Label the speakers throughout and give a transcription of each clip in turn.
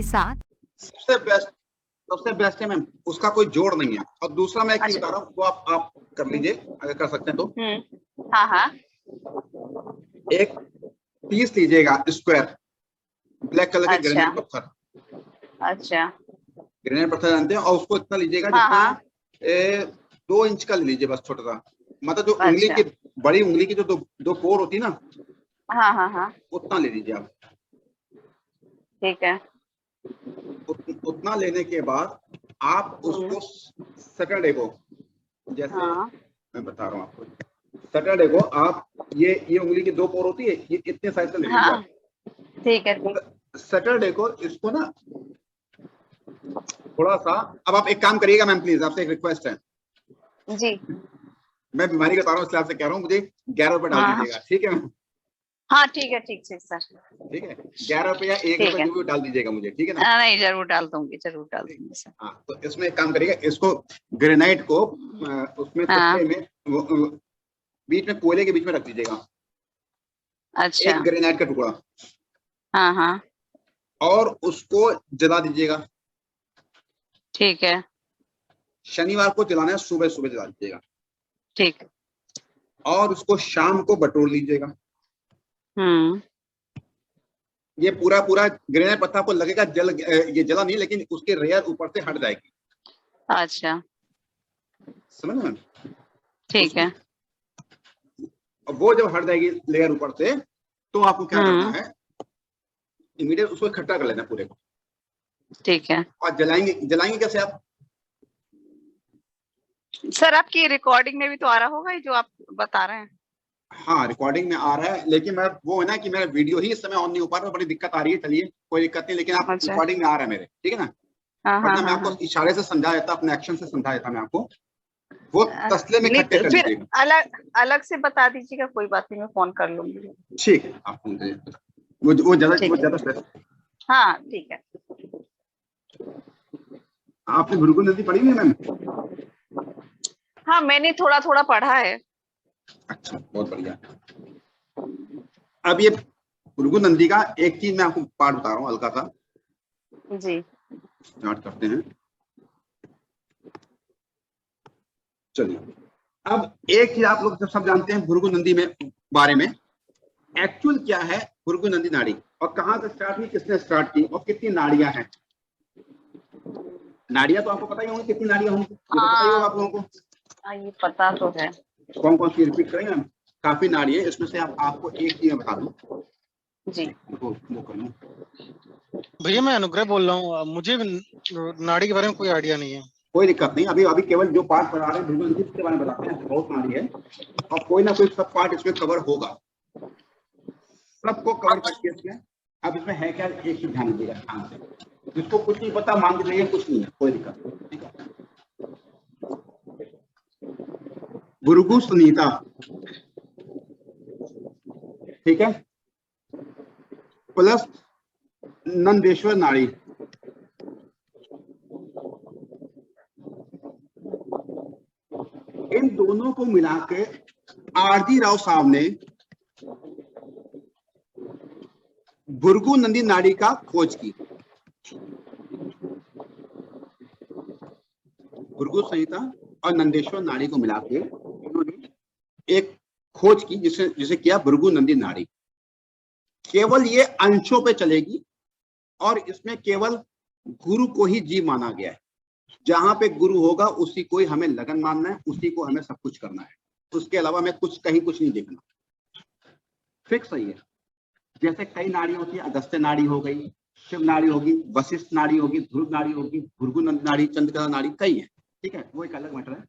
Speaker 1: साथ।
Speaker 2: सबसे बेस्ट है मैम, उसका कोई जोड़ नहीं है। और दूसरा मैं एक चीज बता रहा हूँ, वो आप कर लीजिए अगर कर सकते हैं तो।
Speaker 3: हाँ हाँ।
Speaker 2: एक पीस लीजिएगा स्क्वायर ब्लैक कलर के
Speaker 3: अच्छा।
Speaker 2: ग्रेनाइट पत्थर।
Speaker 3: अच्छा।
Speaker 2: ग्रेनाइट पत्थर जानते हैं, और उसको इतना लीजिएगा
Speaker 3: हाँ,
Speaker 2: जितना 2 इंच का लीजिए बस, छोटा सा, मतलब जो उंगली
Speaker 3: अच्छा।
Speaker 2: की बड़ी उंगली की जो दो पोर होती है ना,
Speaker 3: हाँ हाँ हाँ,
Speaker 2: उतना ले लीजिए आप।
Speaker 3: ठीक है।
Speaker 2: उतना लेने के बाद आप उसको सैटरडे को, जैसे
Speaker 3: हाँ
Speaker 2: मैं बता रहा हूँ आपको, सैटरडे को आप ये उंगली की 2 पोर होती है, ये इतने साइज का ले लीजिए
Speaker 3: हाँ,
Speaker 2: आप।
Speaker 3: ठीक है ठीक।
Speaker 2: सैटरडे को इसको ना थोड़ा सा, अब आप एक काम करिएगा मैम प्लीज, आपसे एक रिक्वेस्ट है
Speaker 3: जी।
Speaker 2: मैं बीमारी बता रहा हूँ इसलिए आपसे कह रहा हूँ, मुझे 11 रुपए डाल दीजिएगा, ठीक है मैम?
Speaker 3: हाँ ठीक है, ठीक ठीक सर।
Speaker 2: ठीक है, 11 रुपए या 1
Speaker 3: ठीक
Speaker 2: रुपए
Speaker 3: है।
Speaker 2: जो भी डाल दीजिएगा मुझे, ठीक है ना?
Speaker 3: नहीं, जरूर डाल दूंगी, जरूर डाल दूंगी सर।
Speaker 2: हाँ, तो इसमें एक काम करिएगा, इसको ग्रेनाइट को उसमें
Speaker 3: हाँ।
Speaker 2: तसले में बीच में कोयले के बीच में रख दीजिएगा।
Speaker 3: अच्छा।
Speaker 2: एक ग्रेनाइट का टुकड़ा,
Speaker 3: हाँ हाँ,
Speaker 2: और उसको जला दीजिएगा।
Speaker 3: ठीक है।
Speaker 2: शनिवार को जलाना है, सुबह सुबह जला दीजिएगा।
Speaker 3: ठीक।
Speaker 2: और उसको शाम को बटोर लीजिएगा। ये पूरा पूरा ग्रेनाइट पत्थर आपको लगेगा ये जला नहीं, लेकिन उसके रेयर ऊपर से हट जाएगी।
Speaker 3: अच्छा,
Speaker 2: समझ में?
Speaker 3: ठीक है।
Speaker 2: वो जब हट जाएगी लेयर ऊपर से, तो आपको क्या करना है, इमीडिएट उसको इकट्ठा कर लेना है पूरे को।
Speaker 3: ठीक है।
Speaker 2: और जलाएंगे कैसे आप?
Speaker 3: सर आपकी रिकॉर्डिंग में भी तो आ रहा होगा ये जो आप बता रहे हैं।
Speaker 2: हाँ, रिकॉर्डिंग में आ रहा है, लेकिन मैं वो है ना कि मेरा वीडियो ही इस समय ऑन नहीं हो पा रहा, बड़ी दिक्कत आ रही है। चलिए कोई दिक्कत नहीं, लेकिन आप
Speaker 3: अच्छा।
Speaker 2: रिकॉर्डिंग में आ रहा है मेरे, ठीक है ना?
Speaker 3: हाँ हाँ
Speaker 2: वरना मैं
Speaker 3: हाँ
Speaker 2: आपको
Speaker 3: हाँ।
Speaker 2: इशारे से समझा देता, अपने एक्शन से समझा देता मैं आपको। वो तसले में
Speaker 3: नहीं,
Speaker 2: इकट्ठे कर
Speaker 3: फिर
Speaker 2: लीजिएगा।
Speaker 3: अलग से बता दीजिएगा, कोई बात नहीं, मैं फोन कर लूंगी।
Speaker 2: ठीक है, आप फोन करिए। वो ज्यादा
Speaker 3: हाँ ठीक है।
Speaker 2: आपने भृगु नदी पढ़ी है मैम?
Speaker 3: हाँ, मैंने थोड़ा थोड़ा पढ़ा है।
Speaker 2: अच्छा, बहुत बढ़िया। अब ये भृगु नदी का एक चीज मैं आपको पाठ बता रहा हूँ हल्का सा।
Speaker 3: जी।
Speaker 2: स्टार्ट करते हैं। चलिए, अब एक चीज आप लोग सब जानते हैं भृगु नदी में बारे में। एक्चुअल क्या है भृगु नदी नाड़ी, और कहां से स्टार्ट हुई, किसने स्टार्ट की, और कितनी नाड़ियां हैं? नाड़ियां तो आपको पता ही होंगी, कितनी नाड़ियां होंगी, ये तो पता ही होगा आप लोगों को।
Speaker 3: हाँ, ये पता तो है।
Speaker 2: कौन कौन सी रिपीट करेंगे हम? काफी नाड़ी है, इसमें से आपको एक चीज बता दूं।
Speaker 3: जी।
Speaker 2: वो कर लूं।
Speaker 4: भैया मैं अनुग्रह बोल रहा हूँ, मुझे नाड़ी के बारे में कोई आइडिया नहीं है।
Speaker 2: कोई दिक्कत नहीं, अभी केवल जो पार्ट पढ़ा रहे हैं भृगु नदी के बारे में बताते हैं। बहुत नाड़ी है, और कोई ना कोई सब पार्ट इसमें कवर होगा, सबको कवर करके इसमें। अब इसमें है क्या, एक चीज ध्यान दीजिएगा ध्यान से, जिसको कुछ नहीं पता मान के जाइए, कुछ नहीं है, कोई दिक्कत नहीं, ठीक है? भृगु संहिता, ठीक है, प्लस नंदेश्वर नाड़ी, इन दोनों को मिला के आरजी राव साहब ने भृगु नदी नाड़ी का खोज की। भृगु संहिता और नंदेश्वर नाड़ी को मिला के इन्होंने एक खोज की, जिसे किया भृगु नदी नाड़ी। केवल ये अंशों पे चलेगी, और इसमें केवल गुरु को ही जीव माना गया है। जहां पे गुरु होगा उसी को ही हमें लगन मानना है, उसी को हमें सब कुछ करना है। उसके अलावा हमें कहीं कुछ नहीं देखना। फिक्स सही है। जैसे कई नाड़ी होती है, अगस्त्य नाड़ी हो गई, शिव नाड़ी होगी, वशिष्ठ नाड़ी होगी, ध्रुव नाड़ी होगी, भृगु नाड़ी, चंद्रकला नाड़ी, कई है, ठीक है, वो एक अलग मैटर है।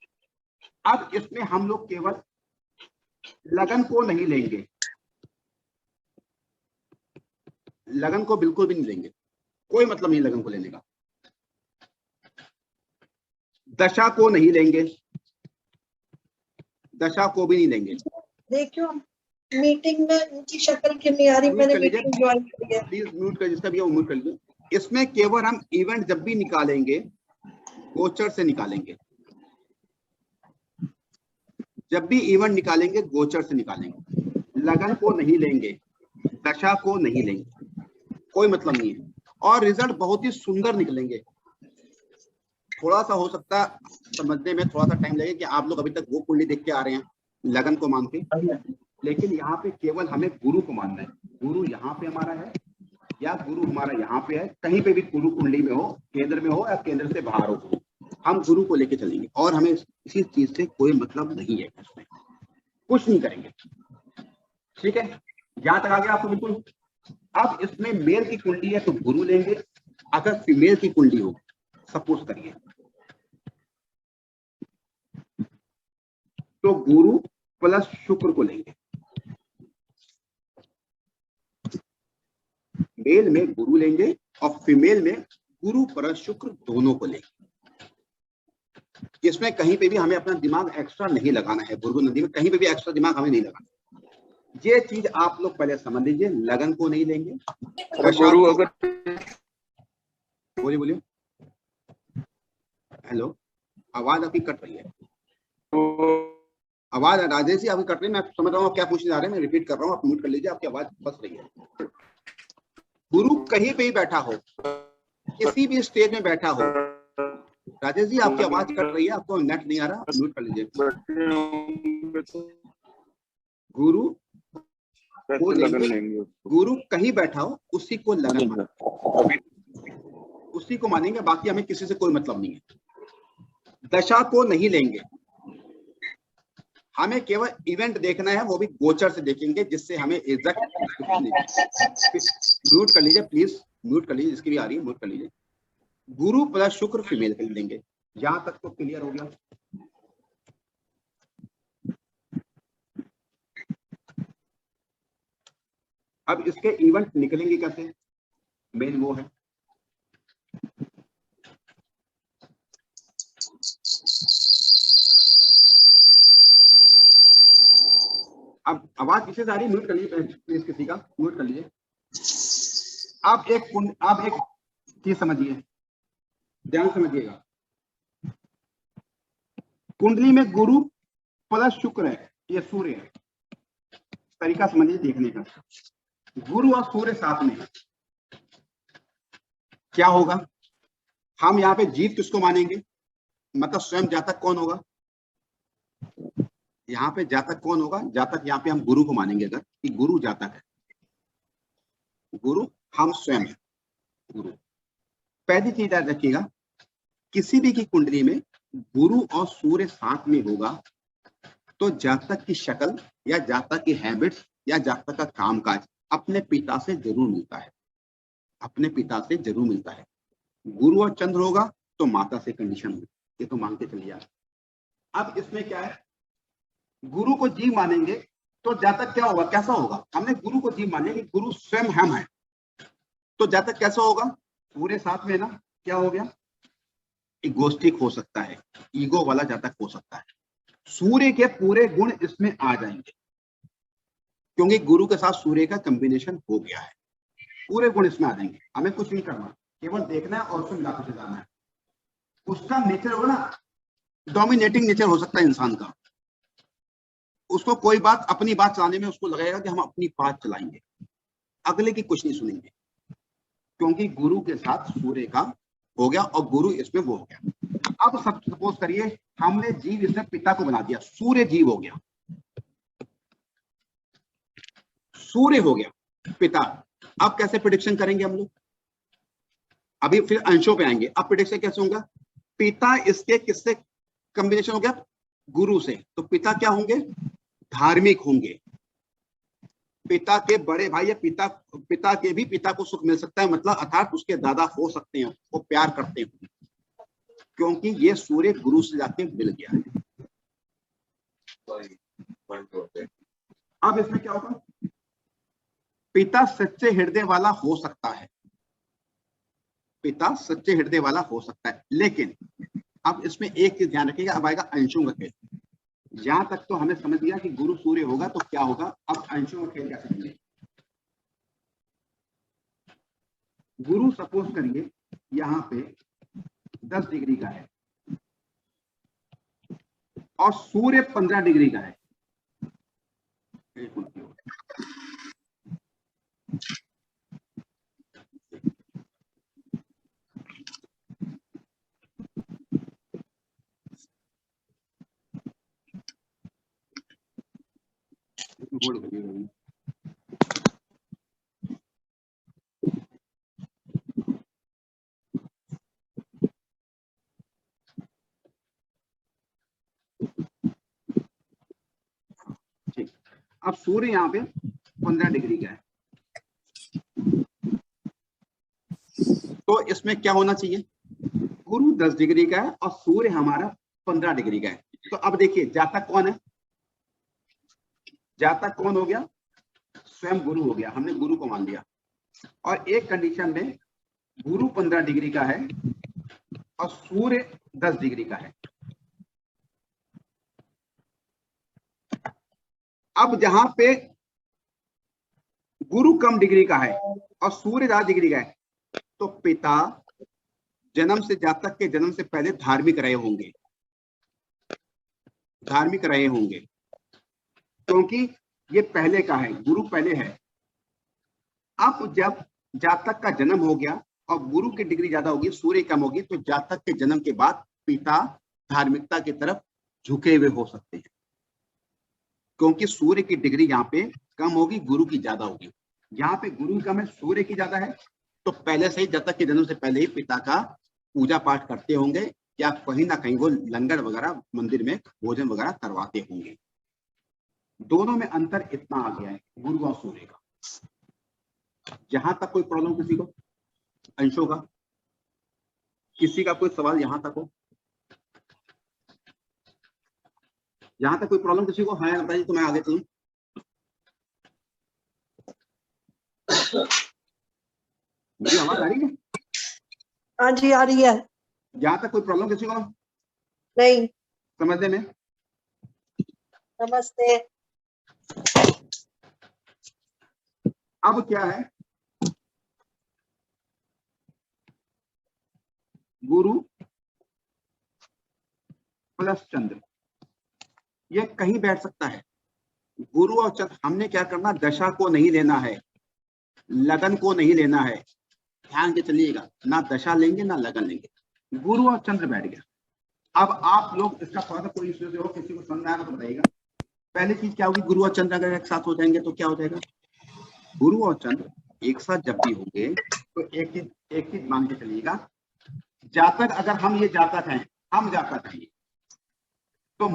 Speaker 2: अब इसमें हम लोग केवल लगन को नहीं लेंगे, लगन को बिल्कुल भी नहीं लेंगे, कोई मतलब नहीं लगन को लेने का। दशा को नहीं लेंगे, दशा को भी नहीं लेंगे।
Speaker 5: देखियो मीटिंग में उनकी शक्ल क्यों नहीं आ रही, मैंने मीटिंग ज्वाइन की है।
Speaker 2: प्लीज म्यूट कर, जिसका भी वो म्यूट कर लीजिए। इसमें केवल हम इवेंट जब भी निकालेंगे गोचर से निकालेंगे, जब भी इवेंट निकालेंगे गोचर से निकालेंगे। लगन को नहीं लेंगे, दशा को नहीं लेंगे, कोई मतलब नहीं है। और रिजल्ट बहुत ही सुंदर निकलेंगे। थोड़ा सा हो सकता है समझने में थोड़ा सा टाइम लगे कि आप लोग अभी तक वो कुंडली देख के आ रहे हैं लगन को मान के, लेकिन यहाँ पे केवल हमें गुरु को मानना है। गुरु यहाँ पे हमारा है या गुरु हमारा यहाँ पे है, कहीं पे भी गुरु कुंडली में हो, केंद्र में हो या केंद्र से बाहर हो, हम गुरु को लेके चलेंगे और हमें इसी चीज से कोई मतलब नहीं है, इसमें कुछ नहीं करेंगे। ठीक है, यहाँ तक आ गया आपको बिल्कुल। अब इसमें मेल की कुंडली है तो गुरु लेंगे, अगर फीमेल की कुंडली हो सपोज करिए तो गुरु प्लस शुक्र को लेंगे। मेल में गुरु लेंगे और फीमेल में गुरु प्लस शुक्र दोनों को लेंगे। इसमें कहीं पे भी हमें अपना दिमाग एक्स्ट्रा नहीं लगाना है। भृगु नदी में कहीं पे भी एक्स्ट्रा दिमाग हमें नहीं लगाना। ये चीज आप लोग पहले समझ लीजिए। लगन को नहीं लेंगे।
Speaker 1: गुरु अगर
Speaker 2: बोलिए बोलिए। हेलो, आवाज आपकी कट रही है। आवाज राजेश जी आपकी कट रही है। मैं समझ रहा हूँ आप क्या पूछने जा रहे हैं, मैं रिपीट कर रहा हूँ, आप म्यूट कर लीजिए, आपकी आवाज फंस रही है। गुरु कहीं पे ही बैठा हो, किसी भी स्टेज में बैठा हो। राजेश जी आपकी आवाज कट रही है, आपको नेट नहीं आ रहा, म्यूट कर लीजिए। गुरु को लेंगे, गुरु कहीं बैठा हो उसी को लगन मानेंगे, उसी को मानेंगे, बाकी हमें किसी से कोई मतलब नहीं है। दशा को नहीं लेंगे, हमें केवल इवेंट देखना है, वो भी गोचर से देखेंगे, जिससे हमें एग्जैक्ट। म्यूट कर लीजिए प्लीज, म्यूट कर लीजिए, इसकी भी आ रही है, म्यूट कर लीजिए। गुरु प्लस शुक्र फीमेल कर लेंगे। यहां तक तो क्लियर हो गया। अब इसके इवेंट निकलेंगे कैसे, मेन वो है। अब आवाज किसे आ रही है, म्यूट कर लीजिए प्लीज, किसी का म्यूट कर लीजिए। आप एक चीज समझिए, ध्यान समझिएगा। कुंडली में गुरु प्लस शुक्र है, ये सूर्य है। तरीका समझिए देखने का। गुरु और सूर्य साथ में है, क्या होगा। हम यहाँ पे जीव किसको मानेंगे, मतलब स्वयं जातक कौन होगा। यहाँ पे जातक कौन होगा, जातक यहाँ पे हम गुरु को मानेंगे। अगर कि गुरु जातक है, गुरु हम स्वयं है गुरु। पहली चीज याद रखिएगा, किसी भी की कुंडली में गुरु और सूर्य साथ में होगा तो जातक की शक्ल या जातक की हैबिट्स या जातक का कामकाज अपने पिता से जरूर मिलता है, अपने पिता से जरूर मिलता है। गुरु और चंद्र होगा तो माता से कंडीशन होगी, ये तो मान के चलिए आप। अब इसमें क्या है, गुरु को जीव मानेंगे तो जातक क्या होगा, कैसा होगा। हमने गुरु को जीव मानेंगे, गुरु स्वयं हम है, तो जातक कैसा होगा, पूरे साथ में ना क्या हो गया, इगोस्टिक हो सकता है, ईगो वाला जातक हो सकता है। सूर्य के पूरे गुण इसमें आ जाएंगे, क्योंकि गुरु के साथ सूर्य का कॉम्बिनेशन हो गया है, पूरे गुण इसमें आ जाएंगे। हमें कुछ नहीं करना, केवल देखना है और उसको मिलाकर चलाना है। उसका नेचर होगा ना, डोमिनेटिंग नेचर हो सकता है इंसान का। उसको कोई बात, अपनी बात चलाने में उसको लगेगा कि हम अपनी बात चलाएंगे, अगले की कुछ नहीं सुनेंगे, क्योंकि गुरु के साथ सूर्य का हो गया और गुरु इसमें वो हो गया। अब सब सपोज करिए हमने जीव इसमें पिता को बना दिया, सूर्य जीव हो गया, सूर्य हो गया पिता। अब कैसे प्रेडिक्शन करेंगे हम लोग, अभी फिर अंशों पे आएंगे। अब प्रेडिक्शन कैसे होगा, पिता इसके किससे कॉम्बिनेशन हो गया, गुरु से, तो पिता क्या होंगे, धार्मिक होंगे। पिता के बड़े भाई या पिता के भी पिता को सुख मिल सकता है, मतलब अर्थात उसके दादा हो सकते हैं, वो प्यार करते हैं, क्योंकि ये सूर्य गुरु से जाके मिल गया है। अब इसमें क्या होगा, पिता सच्चे हृदय वाला हो सकता है, पिता सच्चे हृदय वाला हो सकता है, लेकिन अब इसमें एक चीज ध्यान रखिएगा। अब आएगा अंशों का खेल। यहां तक तो हमें समझ लिया कि गुरु सूर्य होगा तो क्या होगा। अब अंशों का खेल कैसे समझेंगे। गुरु सपोज करिए यहां पे 10 डिग्री का है और सूर्य 15 डिग्री का है। होल्ड करिए। ठीक, अब सूर्य यहाँ पे 15 डिग्री का है, तो इसमें क्या होना चाहिए, गुरु 10 डिग्री का है और सूर्य हमारा 15 डिग्री का है। तो अब देखिए जातक कौन है, जातक कौन हो गया, स्वयं गुरु हो गया, हमने गुरु को मान लिया। और एक कंडीशन में गुरु 15 डिग्री का है और सूर्य 10 डिग्री का है। अब जहां पे गुरु कम डिग्री का है और सूर्य 10 डिग्री का है, तो पिता जन्म से, जातक के जन्म से पहले धार्मिक रहे होंगे, धार्मिक रहे होंगे, क्योंकि ये पहले का है, गुरु पहले है। अब जब जातक का जन्म हो गया और गुरु की डिग्री ज्यादा होगी, सूर्य कम होगी, तो जातक के जन्म के बाद पिता धार्मिकता की तरफ झुके हुए हो सकते हैं, क्योंकि सूर्य की डिग्री यहाँ पे कम होगी, गुरु की ज्यादा होगी। यहाँ पे गुरु कम है, सूर्य की ज्यादा है, तो पहले से ही, जातक के जन्म से पहले ही पिता का पूजा पाठ करते होंगे, या कहीं ना कहीं वो लंगर वगैरह मंदिर में भोजन वगैरह करवाते होंगे। दोनों में अंतर इतना आ गया है गुरु और सूर्य का। जहां तक कोई प्रॉब्लम किसी को, अंशों का, किसी का कोई सवाल यहां तक हो, यहां तक कोई प्रॉब्लम किसी को? हाँ बताइए, तो मैं आगे चलूं। मेरी आवाज आ रही है?
Speaker 5: हाँ जी आ रही है।
Speaker 2: यहाँ तक कोई प्रॉब्लम किसी को
Speaker 5: नहीं।
Speaker 2: समझने में?
Speaker 5: नमस्ते।
Speaker 2: अब क्या है, गुरु प्लस चंद्र, ये कहीं बैठ सकता है। गुरु और चंद्र, हमने क्या करना, दशा को नहीं लेना है, लगन को नहीं लेना है, ध्यान के चलिएगा, ना दशा लेंगे ना लगन लेंगे। गुरु और चंद्र बैठ गया। अब आप लोग इसका थोड़ा सा कोई इश्यू हो, किसी को समझ आएगा तो बताइएगा। पहली चीज क्या होगी, गुरु और चंद्र अगर एक साथ हो जाएंगे तो क्या हो जाएगा, गुरु और चंद्र एक साथ जब भी होंगे तो एक चीज मान के चलिएगा, जातक, अगर हम ये जातक हैं, हम जातक हैं, तो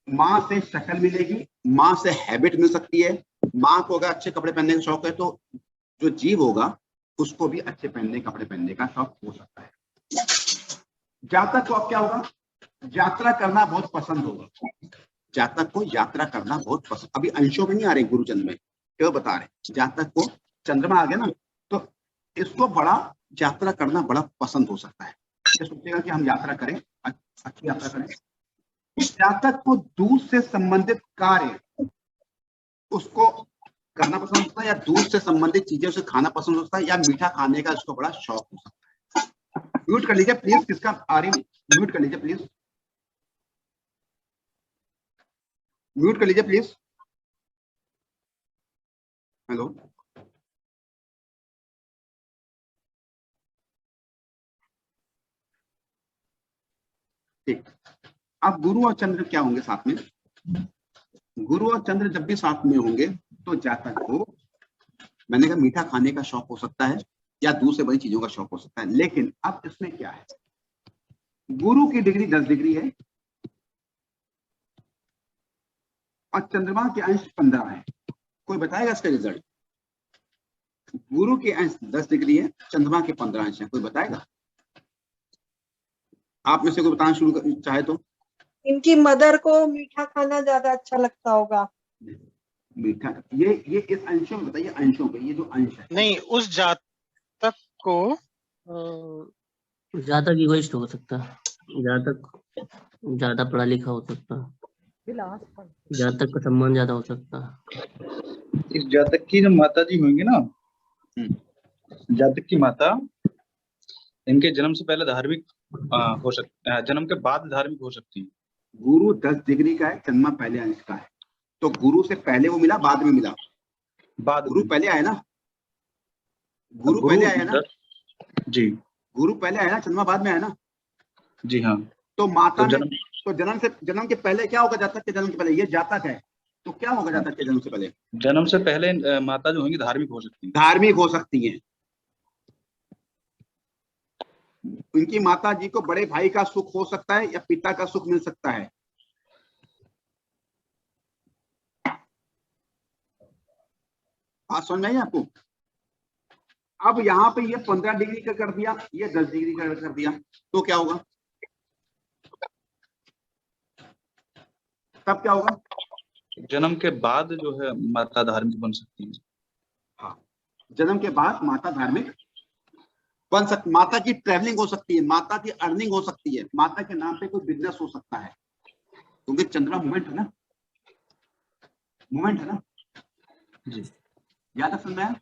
Speaker 2: माँ से शक्ल मिलेगी, माँ से हैबिट मिल सकती है। माँ को अगर अच्छे कपड़े पहनने का शौक है, तो जो जीव होगा उसको भी अच्छे कपड़े पहनने का शौक हो सकता है। जातक को अब क्या होगा, यात्रा करना बहुत पसंद होगा, जातक को यात्रा करना बहुत पसंद। अभी अंशों में नहीं आ रहे गुरु चंद्र में, क्यों बता रहे, जातक को चंद्रमा आ गया ना, तो इसको बड़ा यात्रा करना बड़ा पसंद हो सकता है। ये सोचेगा कि हम यात्रा करें, अच्छी यात्रा करें। जातक को दूर से संबंधित कार्य उसको करना पसंद होता है, या दूर से संबंधित चीजें उसे खाना पसंद होता है, या मीठा खाने का उसको बड़ा शौक हो सकता है। म्यूट कर लीजिए प्लीज, किसका आ रही, म्यूट कर लीजिए प्लीज, म्यूट कर लीजिए प्लीज। हेलो, ठीक। अब गुरु और चंद्र क्या होंगे साथ में, गुरु और चंद्र जब भी साथ में होंगे तो जातक को, मैंने कहा, मीठा खाने का शौक हो सकता है या दूर से बड़ी चीजों का शौक हो सकता है। लेकिन अब इसमें क्या है, गुरु की डिग्री 10 डिग्री है और चंद्रमा के अंश 15 है। कोई बताएगा इसका रिजल्ट? गुरु के अंश 10 डिग्री है, चंद्रमा के 15 अंश है, कोई बताएगा? आप में से कोई बताना शुरू चाहे तो।
Speaker 5: इनकी मदर को मीठा खाना ज्यादा अच्छा लगता होगा।
Speaker 2: मीठा, ये इस अंशों में बताइए, अंशों पे, ये जो अंश है।
Speaker 4: नहीं, उस जातक को
Speaker 1: ज्यादा इगोइस्ट हो सकता है, जातक ज्यादा पढ़ा लिखा हो सकता है, जातक का सम्मान ज्यादा हो सकता है।
Speaker 6: इस जातक की जो माता जी होंगी ना, जातक की माता, इनके जन्म से पहले धार्मिक हो सकता है, जन्म के बाद धार्मिक हो सकती है।
Speaker 2: गुरु 10 डिग्री का है, चंद्रमा पहले अंश का है, तो गुरु से पहले वो मिला, बाद में मिला?
Speaker 6: बाद
Speaker 2: गुरु पहले आया ना, गुरु पहले आया ना
Speaker 6: जी,
Speaker 2: गुरु पहले आया ना, चंद्रमा बाद में आया ना।
Speaker 6: जी हाँ।
Speaker 2: तो माता
Speaker 6: तो
Speaker 2: ने, तो जन्म के पहले क्या होगा, जातक के जन्म के पहले, ये जातक है, तो क्या होगा जातक के जन्म से पहले?
Speaker 6: जन्म से पहले माता जो होंगी धार्मिक हो सकती है।
Speaker 2: धार्मिक हो सकती हैं। उनकी माता जी को बड़े भाई का सुख हो सकता है या पिता का सुख मिल सकता है। बात समझ में आई आपको? अब यहाँ पे ये 15 डिग्री का कर दिया, ये 10 डिग्री का कर दिया, तो क्या होगा? तब क्या होगा?
Speaker 6: जन्म के बाद जो है माता धार्मिक बन सकती है।
Speaker 2: हाँ, जन्म के बाद माता धार्मिक बन सकती, माता की ट्रैवलिंग हो सकती है, माता की अर्निंग हो सकती है, माता के नाम पे कोई बिजनेस हो सकता है, क्योंकि चंद्रमा मूवमेंट है ना, मूवमेंट है ना
Speaker 6: जी
Speaker 2: याद है? समझ में आया?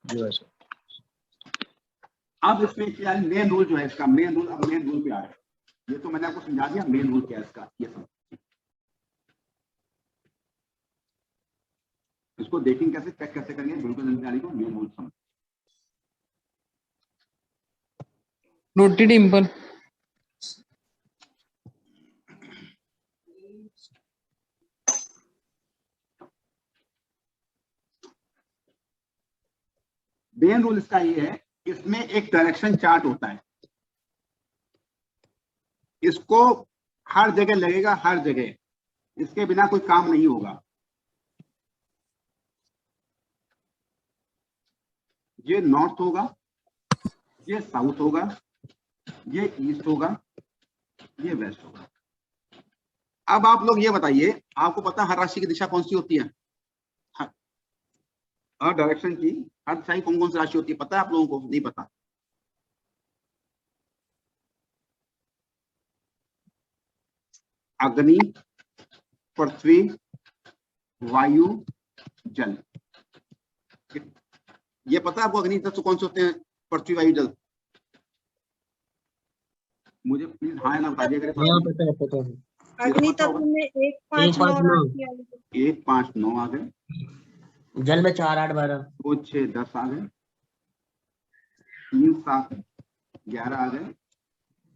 Speaker 6: जी भाई साहब।
Speaker 2: अब इसमें क्या है, मेन रूल जो है इसका, मेन रूल, अब मेन रूल पे आ रहा है। ये तो मैंने आपको समझा दिया मेन रूल क्या है इसका, ये सब इसको देखेंगे कैसे, चेक कैसे करेंगे, बिल्कुल जानकारी को मेन रूल समझ।
Speaker 7: रोटी डिंपल
Speaker 2: मेन रूल इसका ये है, इसमें एक डायरेक्शन चार्ट होता है, इसको हर जगह लगेगा, हर जगह, इसके बिना कोई काम नहीं होगा। ये नॉर्थ होगा, ये साउथ होगा, ये ईस्ट होगा, ये वेस्ट होगा। अब आप लोग ये बताइए, आपको पता है हर राशि की दिशा कौन सी होती है? हर डायरेक्शन की, हर दिशा की कौन कौन सी राशि होती है, पता है आप लोगों को? नहीं पता? अग्नि, पृथ्वी, वायु, जल। ये पता है आपको अग्नि तत्व कौन से होते हैं? पृथ्वी, वायु, जल। मुझे प्लीज हाँ ना बता दिया करें।
Speaker 1: हाँ पता है, पता है।
Speaker 5: अग्नि तत्व में 1, 5, 9 राशि आ गई।
Speaker 2: 1, 5, 9 आ गए,
Speaker 1: जल में 4, 8, 12,
Speaker 2: 2, 6, 10 आ गए, 3, 7, 11 आ गए,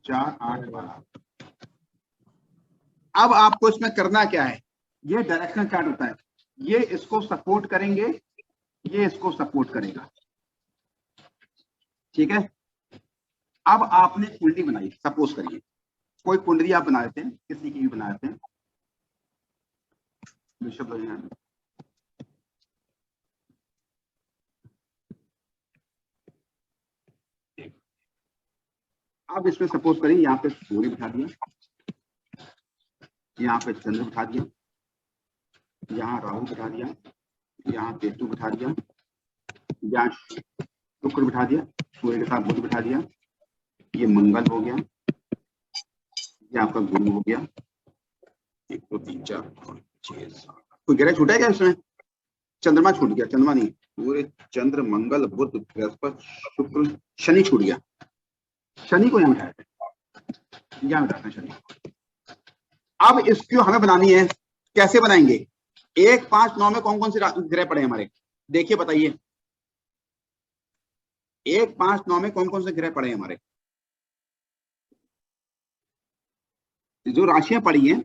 Speaker 2: 4, 8, 12। अब आपको इसमें करना क्या है, ये डायरेक्शन चार्ट होता है, ये इसको सपोर्ट करेंगे, ये इसको सपोर्ट करेगा, ठीक है? अब आपने कुंडली बनाई, सपोज करिए कोई कुंडली आप बना देते हैं, किसी की भी बना देते हैं, विषभ लग्न। अब इसमें सपोज करिए यहाँ पे सूर्य बिठा दिया, यहाँ पे चंद्र बिठा दिया, यहाँ राहु बिठा दिया, यहाँ केतु बिठा दिया, यहाँ शुक्र बिठा दिया, सूर्य के साथ बुध बिठा दिया, ये मंगल हो गया, ये आपका गुरु हो गया। 1, 2, 3, 4, 5, 6, 7। कोई ग्रह छूटा है क्या इसमें? चंद्रमा छूट गया, चंद्रमा नहीं, पूरे चंद्र, मंगल, बुध, बृहस्पति, शुक्र, शनि छूट गया। शनि को यहाँ बिठाते हैं, यहाँ बिठाते हैं शनि। अब इसको हमें बनानी है, कैसे बनाएंगे? 1, 5, 9 में कौन कौन से ग्रह पड़े हमारे, देखिए बताइए। 1, 5, 9 में कौन कौन से ग्रह पड़े हमारे? जो राशियां पड़ी हैं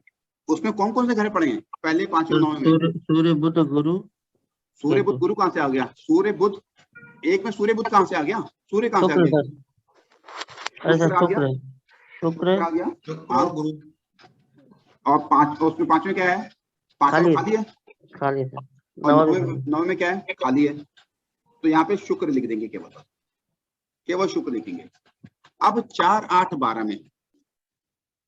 Speaker 2: उसमें कौन कौन से ग्रह पड़े हैं पहले 5 और 9 में?
Speaker 1: सूर्य, बुध, गुरु।
Speaker 2: सूर्य, बुध, गुरु कहां से आ गया? सूर्य, बुध, एक में सूर्य, बुध कहां से आ गया? सूर्य कहां से आ गया? शुक्र आ गया, हाँ, गुरु। और 5, उसमें 5 में क्या है? 5 खाली है,
Speaker 1: खाली है।
Speaker 2: और 9 में क्या है? खाली है। तो यहाँ पे शुक्र लिख देंगे, केवल शुक्र लिखेंगे। अब 4, 8, 12 में,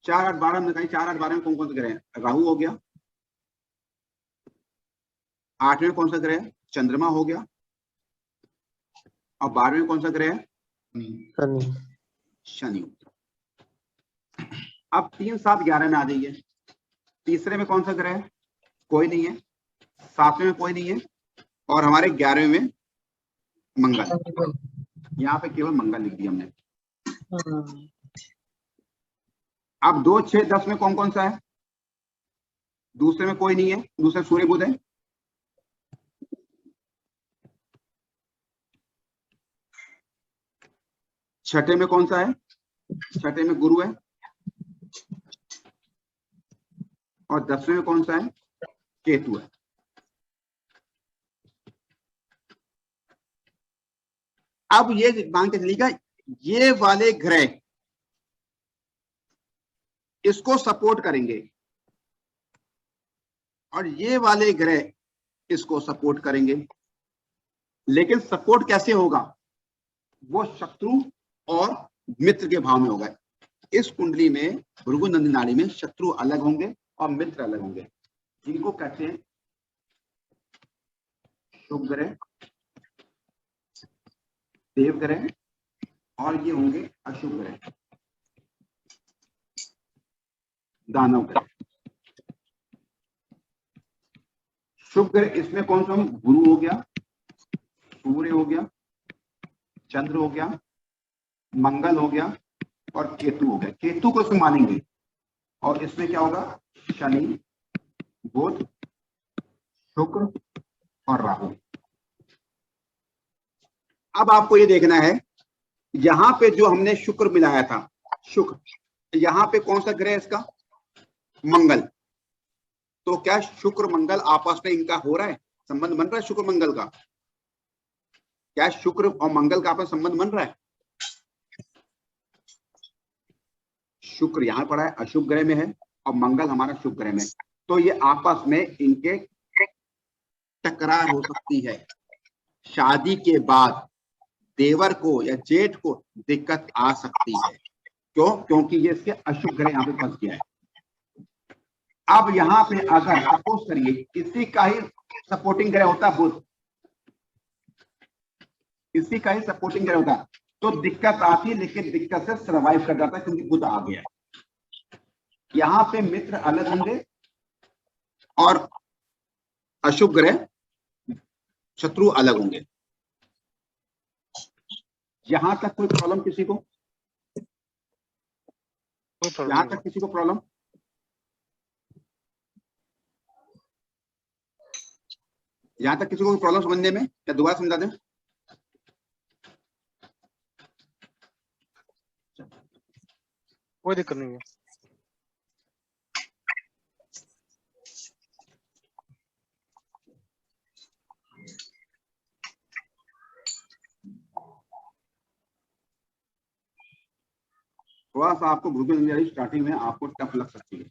Speaker 2: 4, 8, 12 में कहीं 4, 8, 12 में कौन कौन से ग्रह हैं? राहु हो गया। 8 में कौन सा ग्रह है? चंद्रमा हो गया। और 12 में कौन सा ग्रह है? शनि। अब 3, 7, 11 में आ जाइए। तीसरे में कौन सा ग्रह है? कोई नहीं है। 7वें में कोई नहीं है, और हमारे 11वें में मंगल। यहाँ पे केवल मंगल लिख दिया हमने। अब 2, 6, 10 में कौन कौन सा है? दूसरे में कोई नहीं है, दूसरे सूर्य, बुध है। छठे में कौन सा है? छठे में गुरु है। और 10वें में कौन सा है? केतु है। अब ये मान के चलिएगा, ये वाले ग्रह इसको सपोर्ट करेंगे और ये वाले ग्रह इसको सपोर्ट करेंगे, लेकिन सपोर्ट कैसे होगा? वो शत्रु और मित्र के भाव में होगा। इस कुंडली में भृगु नंदी नाड़ी में शत्रु अलग होंगे और मित्र अलग होंगे, जिनको कहते हैं शुभ ग्रह, देव ग्रह, और ये होंगे अशुभ ग्रह, दानव ग्रह। शुभ ग्रह इसमें कौन सा? गुरु हो गया, सूर्य हो गया, चंद्र हो गया, मंगल हो गया और केतु हो गया। केतु को इसमें मानेंगे और इसमें क्या होगा? शनि, बुध, शुक्र और राहु। अब आपको ये देखना है, यहां पे जो हमने शुक्र मिलाया था, शुक्र, यहां पे कौन सा ग्रह है इसका? मंगल। तो क्या शुक्र मंगल आपस में इनका हो रहा है, संबंध बन रहा है शुक्र मंगल का? क्या शुक्र और मंगल का आपस में संबंध बन रहा है? शुक्र यहां पड़ा है, अशुभ ग्रह में है, और मंगल हमारा शुभ ग्रह में। तो ये आपस में इनके टकरार हो सकती है। शादी के बाद देवर को या जेठ को दिक्कत आ सकती है। क्यों? क्योंकि ये इसके अशुभ ग्रह यहाँ पे फंस गया है। अब यहाँ पे अगर सपोज करिए इसी का ही सपोर्टिंग ग्रह होता बुध, इसी का ही सपोर्टिंग ग्रह होता तो दिक्कत आती, लेकिन दिक्कत से सर्वाइव कर जाता क्योंकि बुध आ गया। यहाँ पे मित्र अलग होंगे और अशुभ ग्रह शत्रु अलग होंगे। यहां तक कोई प्रॉब्लम किसी को? यहां तक किसी को प्रॉब्लम? यहां तक किसी को प्रॉब्लम समझने में, या दोबारा समझा दें?
Speaker 4: कोई दिक्कत नहीं है।
Speaker 2: थोड़ा सा आपको भृगु नंदी नाड़ी स्टार्टिंग में आपको टफ लग सकती है।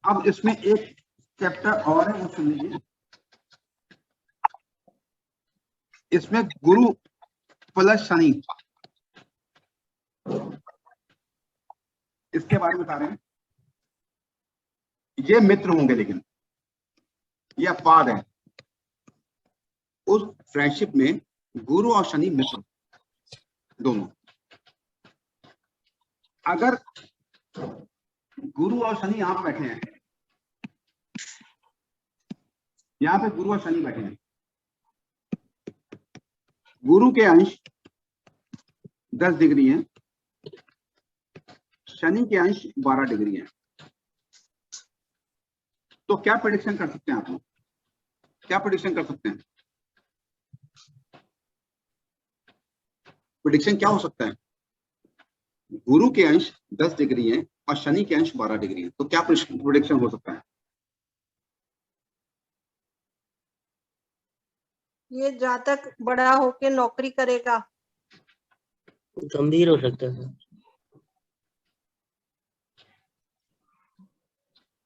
Speaker 2: अब इसमें एक चैप्टर और है, वो सुन लीजिए। इसमें गुरु प्लस शनि, इसके बारे में बता रहे हैं। ये मित्र होंगे, लेकिन ये अपवाद है। उस फ्रेंडशिप में गुरु और शनि मित्र दोनों। अगर गुरु और शनि यहां पर बैठे हैं, यहां पे गुरु और शनि बैठे हैं, गुरु के अंश 10 डिग्री हैं, शनि के अंश 12 डिग्री हैं। तो क्या प्रेडिक्शन कर सकते हैं आप लोग? क्या प्रेडिक्शन कर सकते हैं? प्रेडिक्शन क्या हो सकता है? गुरु के अंश 10 डिग्री हैं और शनि के अंश 12 डिग्री हैं, तो क्या प्रेडिक्शन हो सकता है?
Speaker 5: ये जातक बड़ा होके नौकरी करेगा।
Speaker 1: गंभीर हो सकता है सर।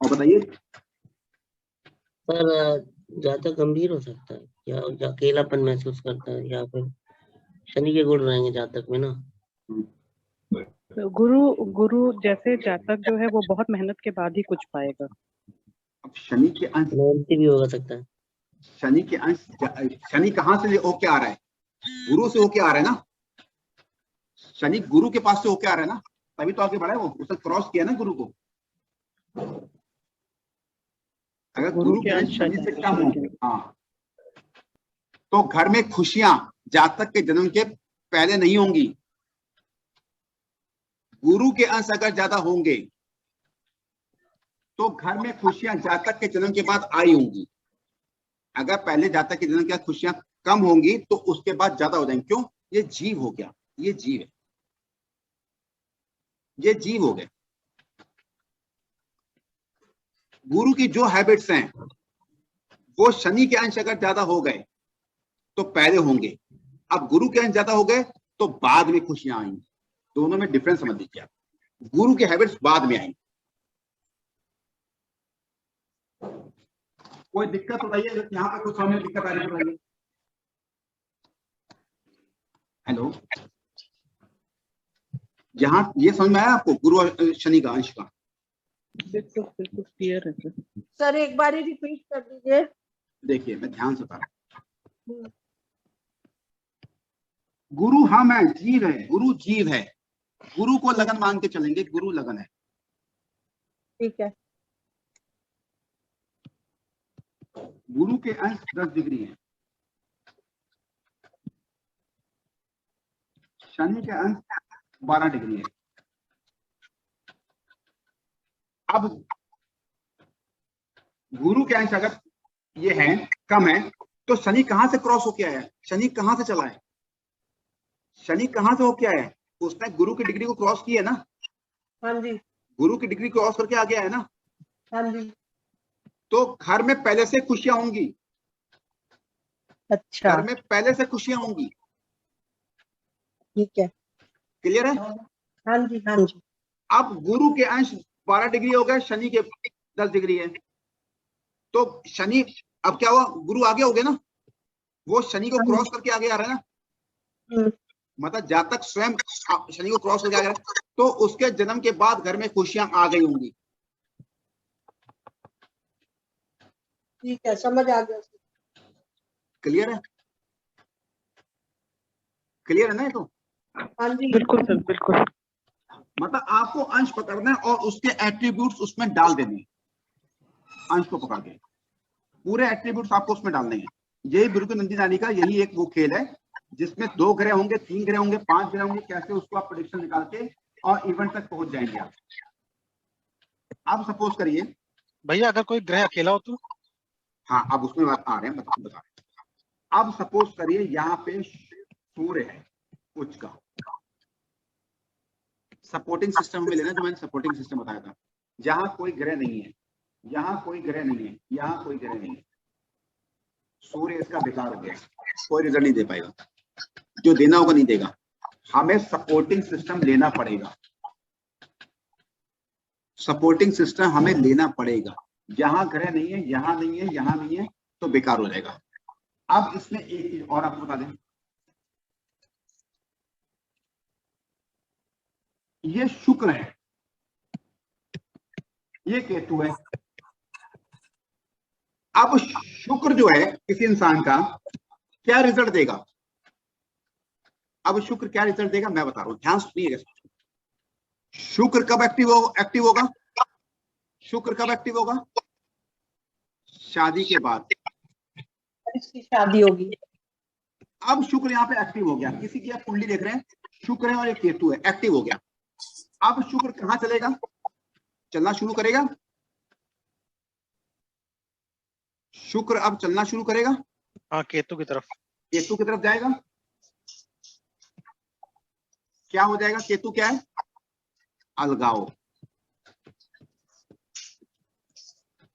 Speaker 2: और बताइए।
Speaker 1: सर ज्यादा गंभीर हो सकता है, या अकेलापन महसूस करता है, या फिर शनि के गुण रहेंगे जातक में ना।
Speaker 8: गुरु जैसे जातक जो है वो बहुत मेहनत के बाद ही कुछ पाएगा।
Speaker 2: अब शनि के अंश
Speaker 1: मेहनती भी हो सकता है।
Speaker 2: शनि के अंश, शनि कहां से होके आ रहा है? गुरु से होके आ रहा है ना। शनि गुरु के पास से होके आ रहा है ना, तभी तो आगे बढ़ा है वो। उसने क्रॉस किया ना गुरु को। अगर गुरु के अंश शनि से कम हो, हाँ, तो घर में खुशियां जातक के जन्म के पहले नहीं होंगी। गुरु के अंश अगर ज्यादा होंगे तो घर में खुशियां जातक के जन्म के बाद आई होंगी। अगर पहले जातक के जन्म के बाद खुशियां कम होंगी तो उसके बाद ज्यादा हो जाएंगी। क्यों? ये जीव हो गया, ये जीव है। ये जीव हो गए। गुरु की जो हैबिट्स हैं वो शनि के अंश अगर ज्यादा हो गए तो पहले होंगे, अब गुरु के अंश ज्यादा हो गए तो बाद में खुशियां आएंगी। दोनों में डिफरेंस समझ लीजिए आप, गुरु के हैबिट्स बाद में आएंगे। कोई दिक्कत बताइए, अगर यहाँ पर कुछ समझ दिक्कत आ रही है बताइए। हेलो, यहाँ ये समझ में आया आपको गुरु और शनि का अंश का?
Speaker 8: बिल्कुल बिल्कुल क्लियर है सर।
Speaker 5: सर एक बार ही रिपीट कर दीजिए।
Speaker 2: देखिए मैं ध्यान से बता रहा हूं। गुरु हम है, जीव है, गुरु जीव है, गुरु को लगन मान के चलेंगे, गुरु लगन है।
Speaker 5: ठीक है।
Speaker 2: गुरु के अंश 10 डिग्री है, शनि के अंश 12 डिग्री है। अब गुरु के अंश अगर ये है कम है तो शनि कहां से क्रॉस होके आया है? शनि कहां से चला है? शनि कहां से होके आया है? उसने गुरु की डिग्री को क्रॉस की है ना।
Speaker 5: हाँ जी।
Speaker 2: गुरु की डिग्री क्रॉस करके आ गया है ना।
Speaker 5: हाँ जी।
Speaker 2: तो घर में पहले से खुशियां होंगी।
Speaker 5: अच्छा।
Speaker 2: घर में पहले से खुशियां होंगी।
Speaker 5: ठीक है।
Speaker 2: क्लियर है?
Speaker 5: हाँ जी। हाँ जी।
Speaker 2: अब गुरु के अंश 12 डिग्री हो गए, शनि के 10 डिग्री है, तो शनि अब क्या हुआ? गुरु आगे हो गए ना, वो शनि को क्रॉस करके आगे आ रहा है ना। मतलब जब तक स्वयं शनि को क्रॉस करके आ रहा है तो उसके जन्म के बाद घर में खुशियां आ गई होंगी।
Speaker 5: ठीक है, समझ आ गया।
Speaker 2: क्लियर है? क्लियर है ना ये तो?
Speaker 5: हाँ जी।
Speaker 8: बिल्कुल सर बिल्कुल।
Speaker 2: मतलब आपको अंश पकड़ना है और उसके एट्रीब्यूट्स उसमें डाल देने हैं। अंश को पकड़ के पूरे एट्रीब्यूट्स आपको उसमें डालने हैं। यही भृगु नंदी नाड़ी का यही एक वो खेल है जिसमें 2 ग्रह होंगे, 3 ग्रह होंगे, 5 ग्रह होंगे, कैसे उसको आप प्रेडिक्शन निकाल के और इवेंट तक पहुंच जाएंगे आप। अब सपोज करिए
Speaker 4: भैया अगर कोई ग्रह अकेला हो तो?
Speaker 2: हाँ, अब उसमें बात आ रहे हैं, बता रहे हैं। अब सपोज करिए यहाँ पे सूर्य है उच्च का। सपोर्टिंग सिस्टम में लेना, जो मैंने सपोर्टिंग सिस्टम बताया था, जहां कोई ग्रह नहीं है, यहाँ कोई ग्रह नहीं है, यहाँ कोई ग्रह नहीं है, सूर्य इसका बेकार हो गया, कोई रिजल्ट नहीं दे पाएगा, जो देना होगा नहीं देगा। हमें सपोर्टिंग सिस्टम लेना पड़ेगा, सपोर्टिंग सिस्टम हमें लेना पड़ेगा। जहां ग्रह नहीं है, यहाँ नहीं है, यहाँ नहीं है, तो बेकार हो जाएगा। अब इसमें एक चीज और आपको बता दें, ये शुक्र है, ये केतु है। अब शुक्र जो है किसी इंसान का क्या रिजल्ट देगा? अब शुक्र क्या रिजल्ट देगा मैं बता रहा हूं, ध्यान सुनिएगा। शुक्र कब एक्टिव होगा? शुक्र कब एक्टिव होगा? शादी के बाद।
Speaker 5: इसकी शादी होगी।
Speaker 2: अब शुक्र यहाँ पे एक्टिव हो गया, किसी की आप कुंडली देख रहे हैं, शुक्र है और एक केतु है, एक्टिव हो गया। अब शुक्र कहां चलेगा? चलना शुरू करेगा। शुक्र अब चलना शुरू करेगा।
Speaker 4: हाँ, केतु की तरफ।
Speaker 2: केतु की तरफ जाएगा। क्या हो जाएगा? केतु क्या है? अलगाव।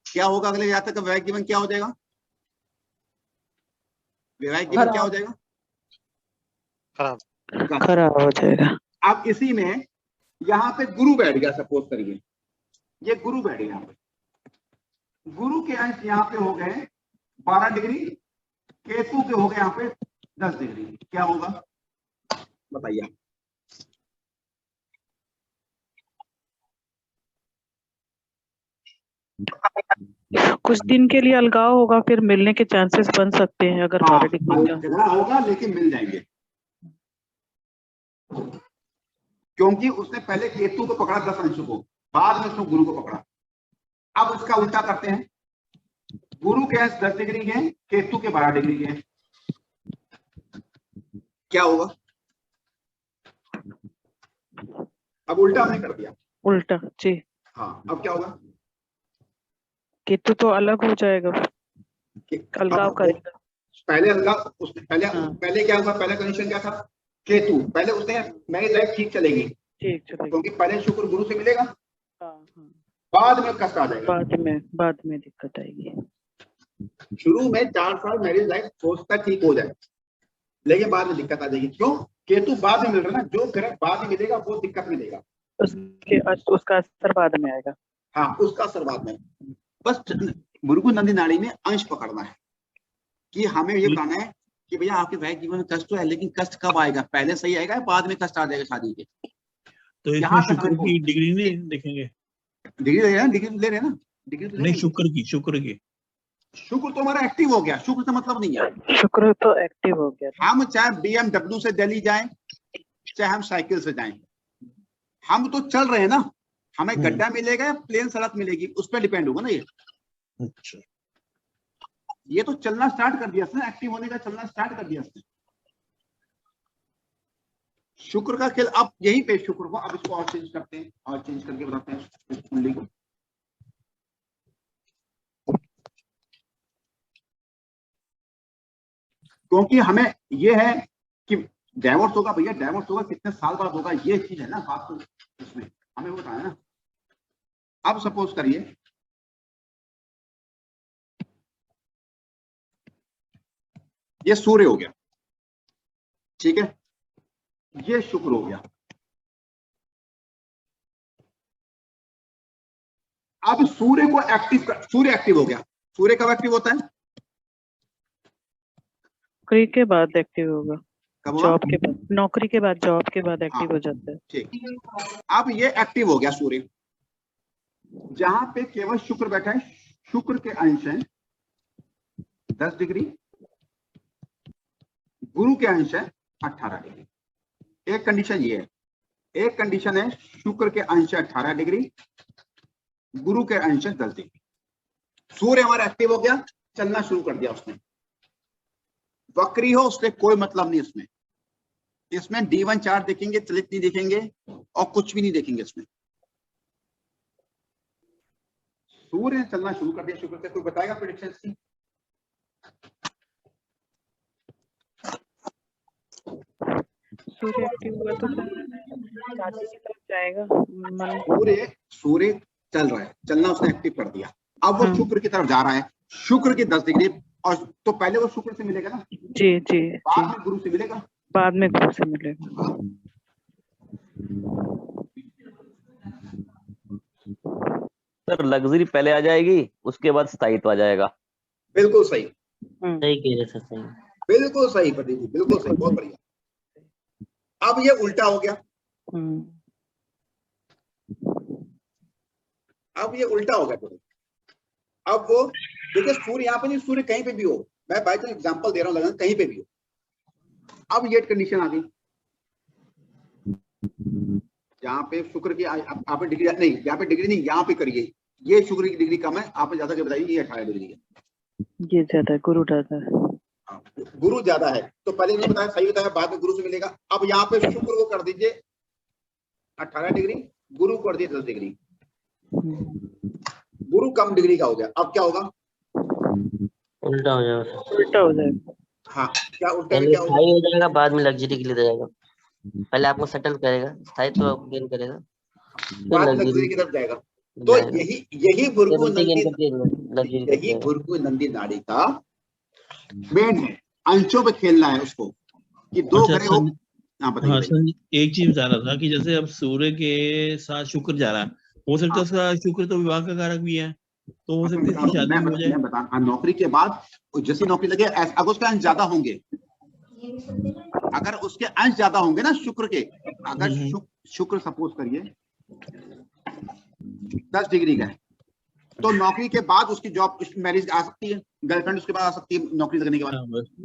Speaker 2: क्या होगा अगले जातक का वैवाहिक जीवन? क्या हो जाएगा? वैवाहिक जीवन क्या हो जाएगा?
Speaker 8: खराब हो जाएगा।
Speaker 2: अब इसी में यहाँ पे गुरु बैठ गया, सपोज करिए ये गुरु बैठ गया, यहाँ पे गुरु के अंश यहाँ पे हो गए 12 डिग्री, केतु के हो गए यहाँ पे 10 डिग्री। क्या होगा बताइए?
Speaker 8: कुछ दिन के लिए अलगाव होगा, फिर मिलने के चांसेस बन सकते हैं अगर 12 डिग्री का
Speaker 2: झगड़ा होगा, लेकिन मिल जाएंगे, क्योंकि उसने पहले केतु को पकड़ा 10 अंशों को, बाद में उसने गुरु को पकड़ा। अब इसका उल्टा करते हैं, गुरु के अंश 10 डिग्री के, केतु के 12 डिग्री के, क्या होगा? अब उल्टा हमने कर दिया।
Speaker 8: उल्टा जी।
Speaker 2: हाँ, अब क्या होगा?
Speaker 8: केतु तो अलग हो जाएगा, अलगाव करेगा।
Speaker 2: पहले अलगाव, उसने पहले क्या होगा? पहले कंडीशन क्या था? केतु पहले उसने मेरी लाइफ ठीक चलेगी,
Speaker 8: ठीक चलेगा।
Speaker 2: क्योंकि पहले शुक्र गुरु से मिलेगा,
Speaker 8: हाँ,
Speaker 2: बाद में कष्ट आ जाएगा।
Speaker 8: बाद में दिक्कत आएगी।
Speaker 2: शुरू में 4 साल मैरिज लाइफ सोचता ठीक हो जाए, लेकिन बाद में दिक्कत आ जाएगी। क्यों? केतु बाद में मिल रहा है ना, जो ग्रह बाद में मिलेगा वो दिक्कत में देगा,
Speaker 8: उसका असर बाद में आएगा।
Speaker 2: हाँ, उसका असर बाद में। बस भृगु नंदी नाड़ी में अंश पकड़ना है कि हमें ये कहना है कि भैया आपके वैवाहिक जीवन में कष्ट तो है, लेकिन कष्ट कब आएगा, पहले सही आएगा बाद में कष्ट आ जाएगा शादी के।
Speaker 9: तो इसमें शुक्र की डिग्री नहीं देखेंगे?
Speaker 2: डिग्री ले रहे हैं, डिग्री ले रहे हैं ना, डिग्री तो
Speaker 9: नहीं, शुक्र की
Speaker 2: शुक्र तो हमारा एक्टिव हो गया, शुक्र का मतलब नहीं है।
Speaker 8: शुक्र तो एक्टिव हो गया।
Speaker 2: हम चाहे BMW से दिल्ली जाएं, चाहे हम साइकिल से जाएं, हम तो चल रहे हैं ना। हमें गड्ढा मिलेगा या प्लेन सड़क मिलेगी, उस पर डिपेंड होगा ना ये।
Speaker 9: अच्छा,
Speaker 2: ये तो चलना स्टार्ट कर दिया इसने, एक्टिव होने का चलना स्टार्ट कर दिया इसने। शुक्र का खेल अब यही पे शुक्र को, अब इसको और चेंज करते हैं, और चेंज करके बताते हैं कुंडली को। क्योंकि हमें ये है कि डाइवोर्स होगा, भैया डाइवोर्स होगा कितने साल बाद होगा, ये चीज है ना बात, तो इसमें हमें वो बताया ना। अब सपोज करिए ये सूर्य हो गया, ठीक है, ये शुक्र हो गया। अब सूर्य को सूर्य एक्टिव हो गया। सूर्य कब एक्टिव होता है?
Speaker 8: नौकरी के बाद एक्टिव होगा,
Speaker 2: कब?
Speaker 8: जॉब के बाद, नौकरी के बाद, जॉब के बाद एक्टिव हो जाता है।
Speaker 2: ठीक, अब ये एक्टिव हो गया सूर्य, जहां पे केवल शुक्र बैठा है। शुक्र के अंश है 10 डिग्री, गुरु के अंश है 18 डिग्री। एक कंडीशन ये है, एक कंडीशन है शुक्र के अंश है 18 डिग्री, गुरु के अंश है 10 डिग्री। सूर्य हमारा एक्टिव हो गया, चलना शुरू कर दिया उसने। वक्री हो उससे कोई मतलब नहीं इसमें। इसमें D1 चार्ट देखेंगे, चलित नहीं देखेंगे, और कुछ भी नहीं देखेंगे इसमें। सूर्य ने चलना शुरू कर दिया शुक्र से। कोई बताएगा प्रेडिक्शन की?
Speaker 8: सूर्य एक्टिव हुआ तो शादी की तरफ जाएगा मन।
Speaker 2: सूर्य चल रहा है, चलना उसने एक्टिव कर दिया। अब वो शुक्र की तरफ जा रहा है, शुक्र की 10 डिग्री, और तो पहले वो शुक्र से मिलेगा ना,
Speaker 8: जी जी,
Speaker 2: बाद में गुरु से मिलेगा,
Speaker 8: बाद में गुरु से मिलेगा।
Speaker 10: सर लग्जरी पहले आ जाएगी, उसके बाद स्थायित्व आ जाएगा।
Speaker 2: बिल्कुल सही,
Speaker 1: सही कह रहे सर, सही,
Speaker 2: बिल्कुल सही प्रदीप जी, बिल्कुल सही, बहुत बढ़िया। अब ये उल्टा हो गया, अब ये उल्टा हो गया। अब वो देखिए सूर्य यहाँ पे नहीं, सूर्य कहीं पे भी हो, मैं बाय चांस एग्जांपल दे रहा हूँ, लगन कहीं पे भी हो। अब ये कंडीशन आ गई यहाँ पे शुक्र की आप पे डिग्री नहीं, यहाँ पे डिग्री नहीं, यहाँ पे करिए, ये शुक्र की डिग्री कम है, आप ज्यादा के बताइए, ये 18 डिग्री है,
Speaker 8: ये ज्यादा है, गुरु ज्यादा है,
Speaker 2: गुरु ज्यादा है। तो पहले मैंने बताया, सही बताया, बाद में गुरु से मिलेगा। अब यहाँ पे शुक्र को कर दीजिए 18 डिग्री, गुरु कर दिए 10 डिग्री, गुरु कम डिग्री का हो गया। अब क्या होगा?
Speaker 1: उल्टा हो जाएगा,
Speaker 8: उल्टा हो जाएगा।
Speaker 2: हाँ, क्या उल्टा
Speaker 1: पहले
Speaker 2: क्या होगा?
Speaker 1: स्थायी हो जाएगा, बाद में लग्जरी के लिए जाएगा। पहले आपको सेटल करेगा, स्थायित्व तो गेन करेगा,
Speaker 2: बाद में लग्जरी की तरफ जाएगा। तो यही भृगु नंदी नाड़ी का मेन है, अंशों पे खेलना है उसको कि दो ग्रह हो।
Speaker 9: हाँ सर, एक चीज बता रहा था कि जैसे अब सूर्य के साथ शुक्र जा रहा है, हो सकता है उसका शुक्र तो विवाह का कारक भी है, तो हो सकता है शादी हो जाए।
Speaker 2: बता, नौकरी के बाद जैसी नौकरी लगे, अगर उसके अंश ज्यादा होंगे, अगर उसके अंश ज्यादा होंगे ना शुक्र के, अगर शुक्र सपोज करिए 10 डिग्री का है, तो नौकरी के बाद उसकी जॉब, मैरिज आ सकती है, गर्लफ्रेंड उसके बाद आ सकती है नौकरी लगने के बाद।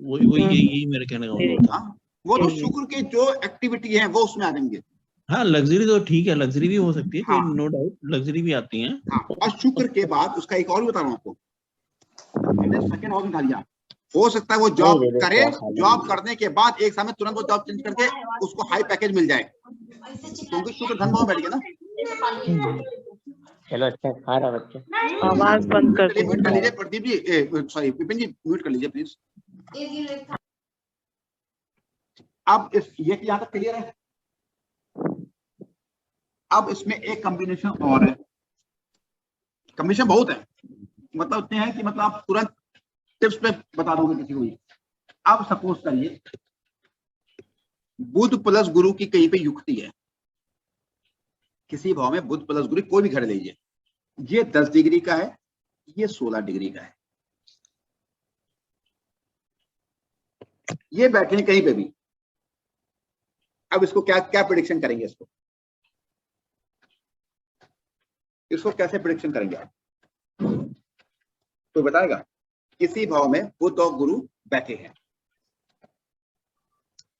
Speaker 9: वही यही मेरे कहने का
Speaker 2: हाँ, वो तो शुक्र के जो एक्टिविटी है वो उसमें आ जाएंगे।
Speaker 9: हाँ, लग्जरी तो ठीक है, लग्जरी भी हो सकती है, हाँ, नो डाउट लग्जरी भी आती है।
Speaker 2: हाँ, और शुक्र के बाद उसका एक और भी बता रहा हूँ आपको, मैंने सेकंड हाउस निकाल लिया। हो सकता है वो जॉब करे, जॉब करने के बाद एक समय तुरंत वो जॉब चेंज करके उसको हाई पैकेज मिल जाए, क्योंकि शुक्र धन भाव बैठ गया ना।
Speaker 1: चलो अच्छा, खा रहा बच्चा।
Speaker 8: आवाज बंद कर दीजिए।
Speaker 2: म्यूट कर लीजिए प्रदीप जी, सॉरी विपिन जी, म्यूट कर लीजिए प्लीज। अब ये यहाँ तक क्लियर है? अब इसमें एक कॉम्बिनेशन और है, कॉम्बिनेशन बहुत है, मतलब इतने हैं कि मतलब आप तुरंत टिप्स पे बता दोगे किसी को भी। अब सपोज करिए बुध प्लस गुरु की कहीं पे युक्ति है, किसी भाव में बुध प्लस गुरु, कोई भी घर लीजिए, ये 10 डिग्री का है, ये 16 डिग्री का है, ये बैठे हैं कहीं पे भी। अब इसको क्या क्या प्रेडिक्शन करेंगे, इसको कैसे प्रेडिक्शन करेंगे आप? तो बताएगा किसी भाव में बुध और गुरु बैठे हैं।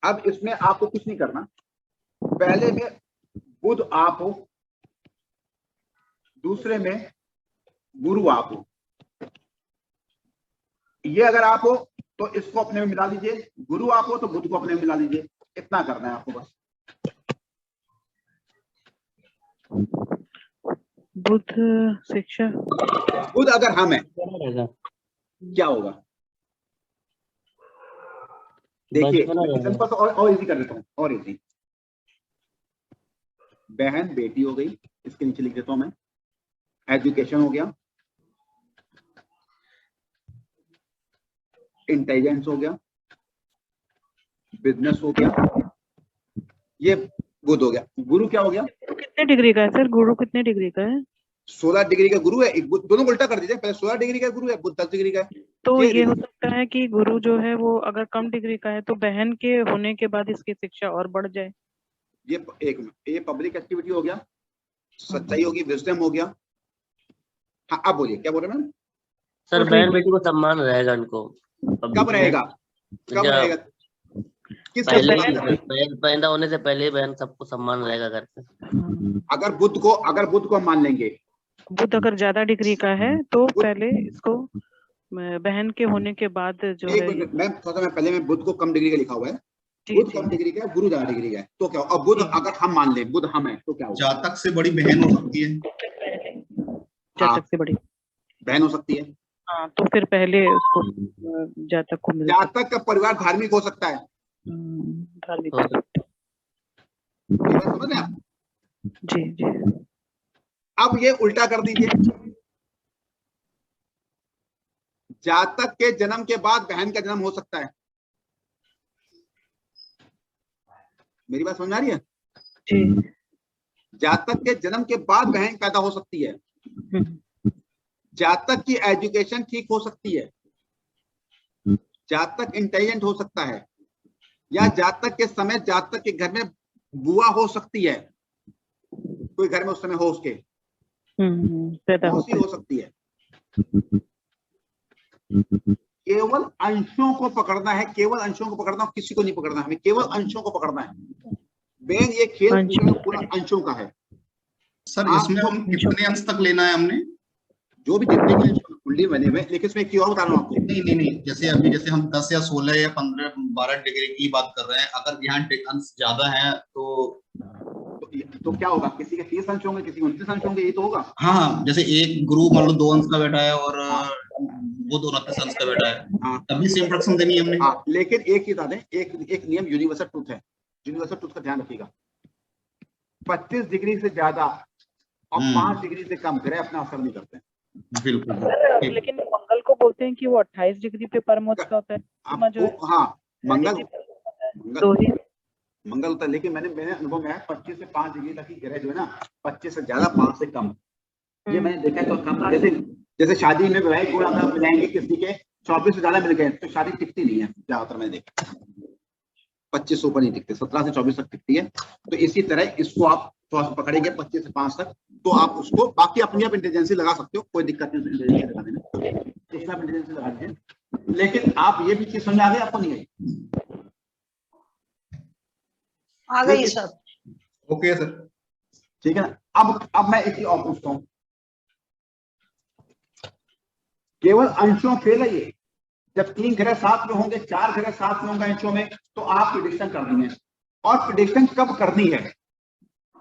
Speaker 2: अब इसमें आपको कुछ नहीं करना, पहले में बुध आप हो, दूसरे में गुरु आप हो। ये अगर आप हो तो इसको अपने में मिला लीजिए, गुरु आप हो तो बुध को अपने में मिला लीजिए, इतना करना है आपको बस।
Speaker 8: बुध शिक्षा,
Speaker 2: बुध अगर हम है क्या होगा, देखिए सिंपल और इजी कर देता हूँ, और इजी। बहन बेटी हो गई, इसके नीचे लिख देता हूं मैं, एजुकेशन हो गया, इंटेलिजेंस हो गया, बिजनेस हो गया, ये बुध हो गया। गुरु क्या हो गया?
Speaker 8: कितने डिग्री का है सर? गुरु कितने डिग्री का है?
Speaker 2: 16 डिग्री का गुरु है, एक दोनों को उल्टा कर दीजिए, पहले 16 डिग्री का गुरु है, बुध 10 डिग्री का है।
Speaker 8: तो ये हो सकता है कि गुरु जो है वो अगर कम डिग्री का है तो बहन के होने के बाद इसकी शिक्षा और बढ़ जाए।
Speaker 2: ये पब्लिक एक्टिविटी हो गया, सच्चाई होगी, विजडम हो गया। हाँ अब बोलिए क्या बोल रहे हैं?
Speaker 1: सर बहन बेटी को सम्मान रहेगा उनको।
Speaker 2: कब रहेगा? कब रहेगा? किस
Speaker 1: पैदा होने से पहले ही बहन सबको सम्मान रहेगा घर पे।
Speaker 2: अगर बुध को हम मान लेंगे,
Speaker 8: बुध अगर ज्यादा डिग्री का है तो पहले इसको बहन के होने के बाद जो है,
Speaker 2: मैं पहले में बुध को कम डिग्री का लिखा हुआ है, बुध कम डिग्री का है, गुरु ज्यादा डिग्री का है, तो क्या? और बुध अगर हम मान लें बुध हम है तो क्या होगा?
Speaker 11: जातक से बड़ी बहन हो सकती है,
Speaker 8: जातक से बड़ी
Speaker 2: बहन हो सकती है।
Speaker 8: हाँ, तो फिर पहले उसको जातक को मिलता है।
Speaker 2: जातक का परिवार धार्मिक हो सकता है,
Speaker 8: धार्मिक हो सकता है।
Speaker 2: समझ रहे आप?
Speaker 8: जी जी।
Speaker 2: अब ये उल्टा कर दीजिए, जातक के जन्म के बाद बहन का जन्म हो सकता है। मेरी बात समझ आ रही है?
Speaker 8: जी।
Speaker 2: जातक के जन्म के बाद बहन पैदा हो सकती है, जातक की एजुकेशन ठीक हो सकती है, जातक इंटेलिजेंट हो सकता है, या जातक के समय जातक के घर में बुआ हो सकती है, कोई घर में उस समय हो, उसके मौसी हो सकती है। केवल अंशों को पकड़ना है, केवल अंशों को पकड़ना, किसी को नहीं पकड़ना, हमें केवल अंशों को पकड़ना है। बेन ये खेल पूरा अंशों का है।
Speaker 11: सर इसमें हम कितने अंश तक लेना है हमने?
Speaker 2: जो भी जितने भी कुंडली बने हुए, लेकिन इसमें एक चीज और बता रहा हूँ आपको।
Speaker 11: नहीं, जैसे हम 10 या 16 या 15 12 डिग्री की बात कर रहे हैं, अगर यहाँ अंश ज्यादा है तो
Speaker 2: क्या होगा? किसी के 30 अंश होंगे, किसी के 29 अंश होंगे, ये तो होगा।
Speaker 11: हाँ, जैसे एक गुरु मान लो 2 अंश का बैठा है और बुध 29 अंश का बैठा है, तभी सेम प्रेडिक्शन देनी है हमने।
Speaker 2: लेकिन एक चीज बता दें, एक नियम यूनिवर्सल ट्रूथ है, यूनिवर्सल ट्रूथ का ध्यान रखिएगा। 25 डिग्री से ज्यादा और 5 डिग्री से कम ग्रह अपना असर नहीं करते हैं।
Speaker 11: बिल्कुल।
Speaker 8: लेकिन मंगल को बोलते हैं कि वो 28 डिग्री पे परमोच्च का होता है।
Speaker 2: हाँ, मंगल होता है, लेकिन मैंने अनुभव में 25 से 5 डिग्री तक की ग्रह जो है ना, 25 से ज्यादा 5 से कम, ये मैंने देखा है। तो कम जैसे शादी में वैवाहिक गुण अगर मिल जाएंगे, किसी के 24 से ज्यादा मिल गए तो शादी टिकती नहीं है, ज्यादातर मैंने देखा 25 से ऊपर नहीं टिकते, 17 से 24 तक टिकती है। तो इसी तरह इसको आप थोड़ा सा पकड़ेंगे 25 से 5 तक, तो आप उसको बाकी अपनी आप इंटेलिजेंस लगा सकते हो, कोई दिक्कत नहीं इंटेलिजेंस लगा दें। लेकिन आप ये भी चीज समझ आ गई आपको? नहीं आई?
Speaker 5: आ गई सर।
Speaker 11: ओके सर,
Speaker 2: ठीक है ना। अब मैं एक चीज और पूछता हूँ, केवल अंशों फेल है ये। जब 3 ग्रह साथ में होंगे, 4 ग्रह साथ में होंगे अंशों में, तो आप प्रेडिक्शन करनी है। और प्रेडिक्शन कब करनी है?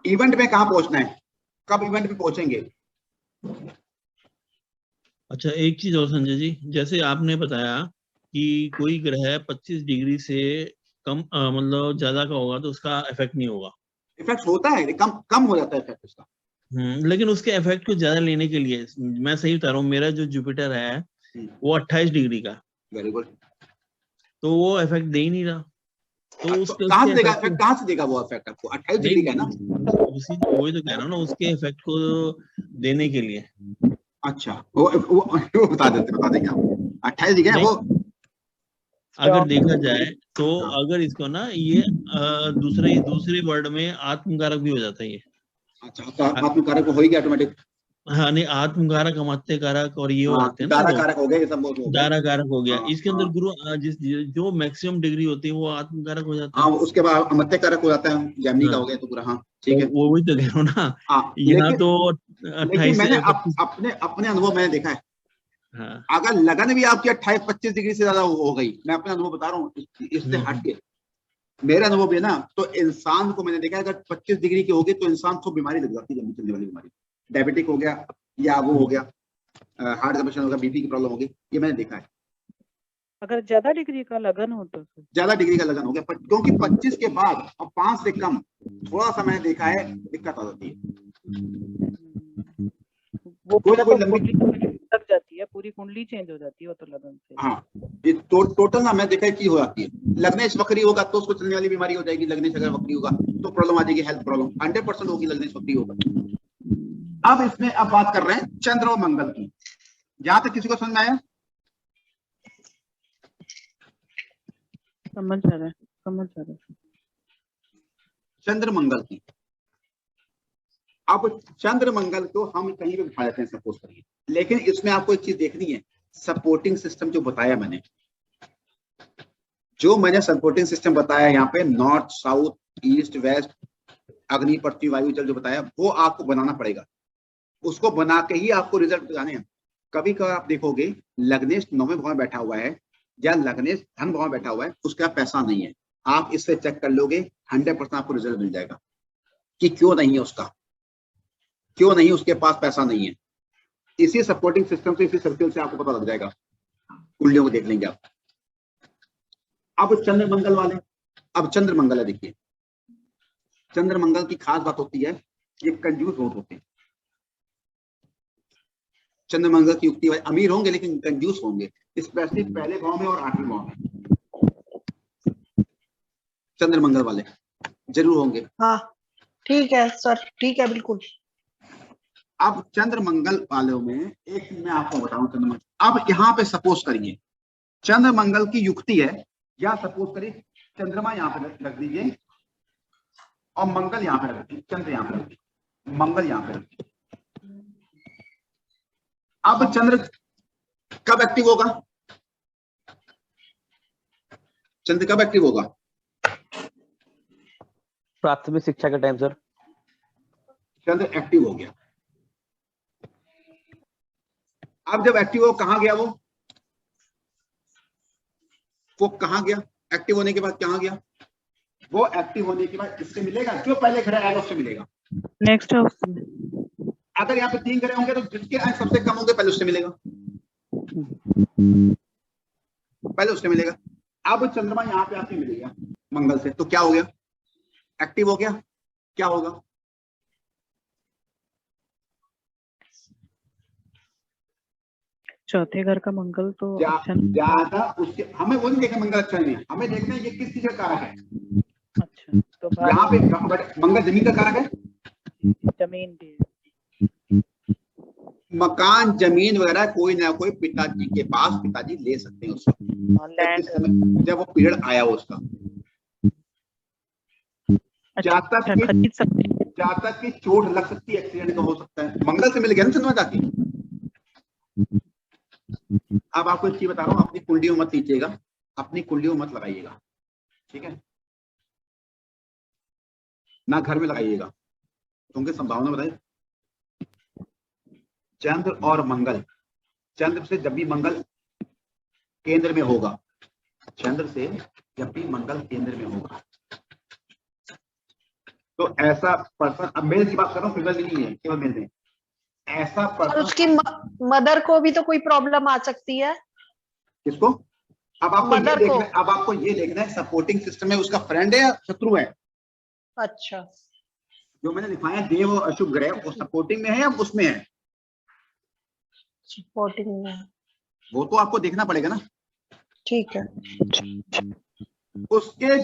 Speaker 2: इवेंट में कहाँ पहुंचना है, कब इवेंट में पहुंचेंगे?
Speaker 9: अच्छा, एक चीज और संजय जी, जैसे आपने बताया कि कोई ग्रह 25 डिग्री से कम मतलब ज्यादा का होगा तो उसका इफेक्ट नहीं होगा,
Speaker 2: इफेक्ट होता है, कम कम हो जाता है इफेक्ट उसका।
Speaker 9: लेकिन उसके इफेक्ट को ज्यादा लेने के लिए मैं सही बता रहा हूँ, मेरा जो जुपिटर है वो 28 डिग्री का,
Speaker 2: वेरी गुड।
Speaker 9: तो वो इफेक्ट दे ही नहीं रहा। तो उसके
Speaker 2: कहाँ से देगा
Speaker 9: effect
Speaker 2: इफेक्ट, कहाँ से देगा वो इफेक्ट आपको? 28 डिग्री का है ना।
Speaker 9: वही तो कह रहा हूँ ना, उसके इफेक्ट को देने के लिए।
Speaker 2: अच्छा, वो बता देंगे आप 28 डिग्री है वो।
Speaker 9: अगर देखा जाए तो अगर इसको ना ये दूसरे वर्ड में आत्मकारक भी हो जाता है ये।
Speaker 2: अच्छा, तो आत्मकारक हो ही गया ऑटोमेटिक।
Speaker 9: हाँ नहीं, आत्मकारक, अमात्य कारक और ये हो जाते हैं ना,
Speaker 2: दारा कारक हो गया, ये सब हो गया।
Speaker 9: दारा कारक हो गया।
Speaker 2: हाँ,
Speaker 9: इसके अंदर गुरु जो मैक्सिमम डिग्री होती है वो आत्मकारक हो जाता है।
Speaker 2: हाँ, उसके बाद अमात्य कारक हो जाता है, जेमिनी का हो गया तो पूरा। हाँ ठीक है,
Speaker 9: वो वही तो कह रहा हूँ ना, यहाँ तो 28
Speaker 2: मैंने
Speaker 9: से
Speaker 2: अपने अनुभव मैंने देखा है।
Speaker 9: हाँ,
Speaker 2: अगर लगन भी आपकी 28-25 डिग्री से ज्यादा हो गई, मैं अपना अनुभव बता रहा हूँ इससे हट के, मेरा अनुभव भी है ना, तो इंसान को मैंने देखा है अगर 25 डिग्री की होगी तो इंसान को बीमारी लग जाती है, लंबी चलने वाली बीमारी, डायबिटिक हो गया या वो हो गया, हार्ट का पेशेंट हो गया, बीपी की प्रॉब्लम होगी, ये मैंने देखा है।
Speaker 8: अगर ज्यादा डिग्री का लगन हो तो
Speaker 2: ज्यादा डिग्री का लगन हो गया, क्योंकि 25 के बाद अब 5 से कम थोड़ा सा मैंने देखा है दिक्कत आ जाती है।
Speaker 8: वो
Speaker 2: कोई ना कोई लंबी
Speaker 8: लग जाती है, पूरी कुंडली चेंज हो जाती है वो तो लगन से।
Speaker 2: हाँ, ये टोटल ना मैं देखा है की हो जाती है। लग्नेश वक्री होगा तो उसको चलने वाली बीमारी हो जाएगी, लग्नेश अगर वक्री होगा तो प्रॉब्लम आ जाएगी, हेल्थ प्रॉब्लम 100% होगी लग्नेश वक्री होगा। अब इसमें अब बात कर रहे हैं चंद्र और मंगल की, जहां तक किसी को समझ में आया?
Speaker 8: समझ आ रहा है।
Speaker 2: चंद्र मंगल की, अब चंद्र मंगल को हम कहीं भी बिठा देते हैं सपोज करिए, लेकिन इसमें आपको एक चीज देखनी है, सपोर्टिंग सिस्टम जो बताया मैंने, सपोर्टिंग सिस्टम बताया यहाँ पे, नॉर्थ साउथ ईस्ट वेस्ट, अग्नि पृथ्वी वायु जल जो बताया, वो आपको बनाना पड़ेगा। उसको बना के ही आपको रिजल्ट बताने हैं। कभी कभार आप देखोगे लग्नेश 9वें भाव में बैठा हुआ है या लग्नेश धन भाव में बैठा हुआ है, उसका पैसा नहीं है, आप इससे चेक कर लोगे 100% आपको रिजल्ट मिल जाएगा कि क्यों नहीं है उसका, क्यों नहीं उसके पास पैसा नहीं है। इसी सपोर्टिंग सिस्टम से, इसी सर्किल से आपको पता लग जाएगा, कुंडलियों को देख लेंगे आप। अब चंद्र मंगल वाले, अब चंद्र मंगल है, देखिए चंद्र मंगल की खास बात होती है, ये कंजूस बहुत होते हैं। चंद्र मंगल की युक्ति वाले अमीर होंगे लेकिन कंजूस होंगे, स्पेशली पहले भाव में और 8वें भाव में चंद्र मंगल वाले जरूर होंगे।
Speaker 5: हाँ ठीक है सर, ठीक है बिल्कुल।
Speaker 2: अब चंद्र मंगल वालों में एक चीज मैं आपको बताऊं, चंद्र मंगल, अब यहाँ पे सपोज करिए चंद्र मंगल की युक्ति है, या सपोज करिए चंद्रमा यहाँ पे रख दीजिए और मंगल यहाँ पे रख दीजिए, चंद्र यहाँ पे रख दीजिए, मंगल यहाँ पे रख दीजिए। अब चंद्र कब एक्टिव होगा? चंद्र कब एक्टिव होगा?
Speaker 10: प्राथमिक शिक्षा के टाइम सर।
Speaker 2: चंद्र एक्टिव हो गया। अब जब एक्टिव हो, कहां गया वो कहां गया? एक्टिव होने के बाद कहां गया वो? एक्टिव होने के बाद इससे मिलेगा, जो पहले ग्रह आएगा उससे मिलेगा,
Speaker 8: नेक्स्ट हाउस।
Speaker 2: अगर यहाँ पे 3 ग्रह होंगे तो जिसके अंक सबसे कम होंगे पहले उससे मिलेगा, पहले उससे मिलेगा। अब चंद्रमा यहाँ पे आके मिलेगा मंगल से, तो क्या हो गया? एक्टिव हो गया। क्या होगा?
Speaker 8: चौथे घर का मंगल तो
Speaker 2: ज्यादा उसके, हमें वो नहीं देखना मंगल अच्छा नहीं है, हमें देखना है ये किस चीज का कारक है।
Speaker 8: अच्छा, तो
Speaker 2: यहाँ पे मंगल जमीन का कारक है,
Speaker 8: जमीन भी,
Speaker 2: मकान जमीन वगैरह कोई ना कोई पिताजी के पास पिताजी ले सकते हैं उस वक्त, जब वो पीरियड आया हो उसका। जातक की चोट लग सकती है, एक्सीडेंट का हो सकता है, मंगल से मिल गया ना चंद्रमा जाके। अब आपको एक चीज बता रहा हूँ, अपनी कुंडलियों मत लीजिएगा, अपनी कुंडलियों मत लगाइएगा, ठीक है ना, घर में लगाइएगा, क्योंकि संभावना बताइए चंद्र और मंगल, चंद्र से जब भी मंगल केंद्र में होगा, चंद्र से जब भी मंगल केंद्र में होगा तो ऐसा पर्सन, अब मेल की बात कर रहा हूँ, फीमेल भी नहीं है, केवल मेल में, ऐसा पर्सन।
Speaker 5: उसकी मदर को भी तो कोई प्रॉब्लम आ सकती है।
Speaker 2: किसको? अब आपको ये देखना है, अब आपको ये देखना है सपोर्टिंग सिस्टम में उसका फ्रेंड है या शत्रु है।
Speaker 5: अच्छा,
Speaker 2: जो मैंने लिखा है देव और अशुभ ग्रह, वो सपोर्टिंग में है या उसमें है?
Speaker 5: सपोर्टिंग में।
Speaker 2: वो तो आपको देखना पड़ेगा ना।
Speaker 5: ठीक है।
Speaker 2: उसके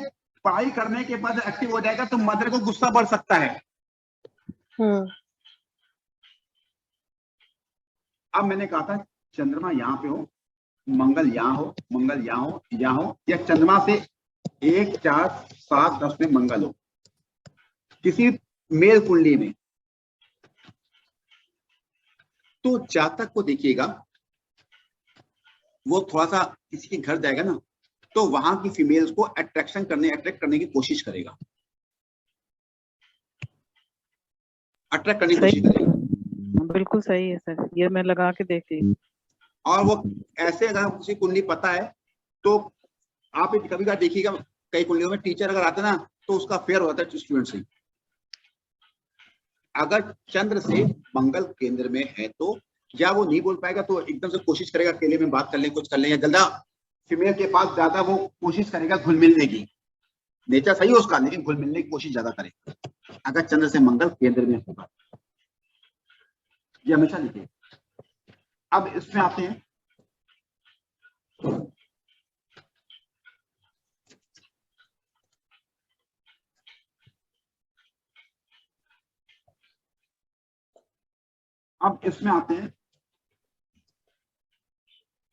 Speaker 2: पढ़ाई करने के बाद एक्टिव हो जाएगा तो मदर को गुस्सा बढ़ सकता है। अब मैंने कहा था चंद्रमा यहाँ पे हो, मंगल यहाँ हो, मंगल यहाँ हो, यहाँ हो, या चंद्रमा से 1, 4, 7, 10 में मंगल हो किसी मेल कुंडली में, तो जातक को देखिएगा वो थोड़ा सा किसी के घर जाएगा ना तो वहां की फीमेल्स को अट्रैक्ट करने की कोशिश करेगा, अट्रैक्ट करने की कोशिश करेगा।
Speaker 8: बिल्कुल सही है सर, ये मैं लगा के देखती हूँ।
Speaker 2: और वो ऐसे अगर किसी कुंडली पता है तो आप कभी कभी देखिएगा कई कुंडलियों में टीचर अगर आता है ना तो उसका फेयर होता है स्टूडेंट से। अगर चंद्र से मंगल केंद्र में है तो या वो नहीं बोल पाएगा तो एकदम से कोशिश करेगा अकेले में बात कर ले, कुछ कर ले, या ज्यादा फीमेल के पास ज्यादा वो कोशिश करेगा घुल मिलने की। नेचर सही है उसका लेकिन घुल मिलने की कोशिश ज्यादा करेगा अगर चंद्र से मंगल केंद्र में होगा। ये हमेशा लिखिए। अब इसमें आते हैं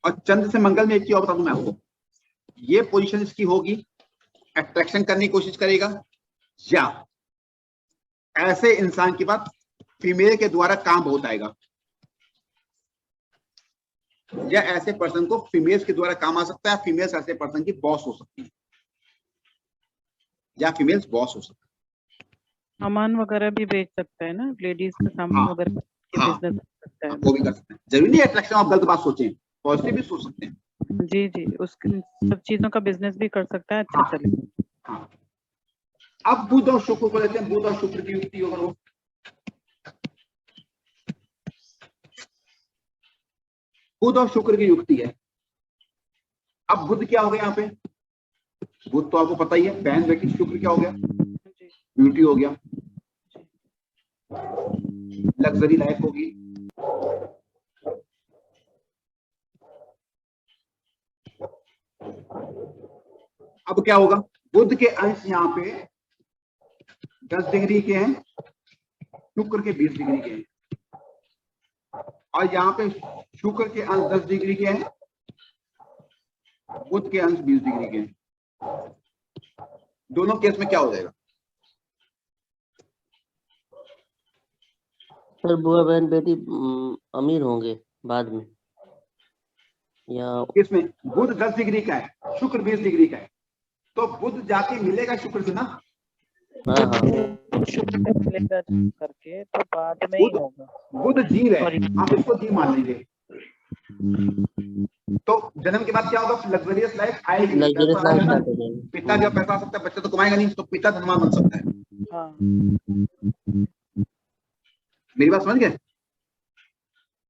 Speaker 2: और चंद्र से मंगल में एक चीज और बता दूं मैं आपको, ये पोजीशन इसकी होगी अट्रैक्शन करने की कोशिश करेगा या ऐसे इंसान के पास फीमेल के द्वारा काम बहुत आएगा, या ऐसे पर्सन को फीमेल्स के द्वारा काम आ सकता है, फीमेल्स ऐसे पर्सन की बॉस हो सकती है या फीमेल्स बॉस हो सकती है।
Speaker 8: सामान वगैरह भी बेच सकता है ना, लेडीज का सामान वगैरह बिजनेस कर सकता है।
Speaker 2: वो भी कर सकते हैं, जरूरी नहीं अट्रैक्शन आप गलत बात सोचें, पॉजिटिव भी सोच सकते हैं।
Speaker 8: जी जी, उसकी सब चीजों का बिजनेस भी कर सकता है, अच्छा चले।
Speaker 2: हाँ। अब बुध और शुक्र को लेते हैं, बुध और शुक्र की युक्ति होगा वो। बुध और शुक्र की युक्ति है। अब बुध क्या हो गया यहाँ पे, बुध तो आपको पता ही है बहन बेटी, शुक्र क्या हो गया, ब्यूटी हो गया, लग्जरी लाइफ होगी, अब क्या होगा, बुध के अंश यहाँ पे 10 डिग्री के हैं, शुक्र के 20 डिग्री के हैं, और यहाँ पे शुक्र के अंश 10 डिग्री के हैं, बुध के अंश 20 डिग्री के हैं। दोनों केस में क्या हो जाएगा
Speaker 1: सर? बुआ बहन बेटी अमीर होंगे बाद में, या
Speaker 2: इसमें बुध 10 डिग्री का है, शुक्र 20 डिग्री का है, तो बुध जाके मिलेगा शुक्र से ना।
Speaker 1: हाँ हाँ,
Speaker 8: शुक्र से मिलेगा करके तो बाद में ही होगा।
Speaker 2: बुध जीव है, आप इसको जीव मान लीजिए, तो जन्म के बाद क्या होगा, लग्जरियस लाइफ आएगी,
Speaker 1: लग्जरियस लाइफ स्टार्ट हो जाएगी।
Speaker 2: पिता जब पैसा आ सकता है, बच्चा तो कमाएगा नहीं, तो पिता धनवान बन सकता है।
Speaker 8: हाँ।
Speaker 2: मेरी बात समझ गए?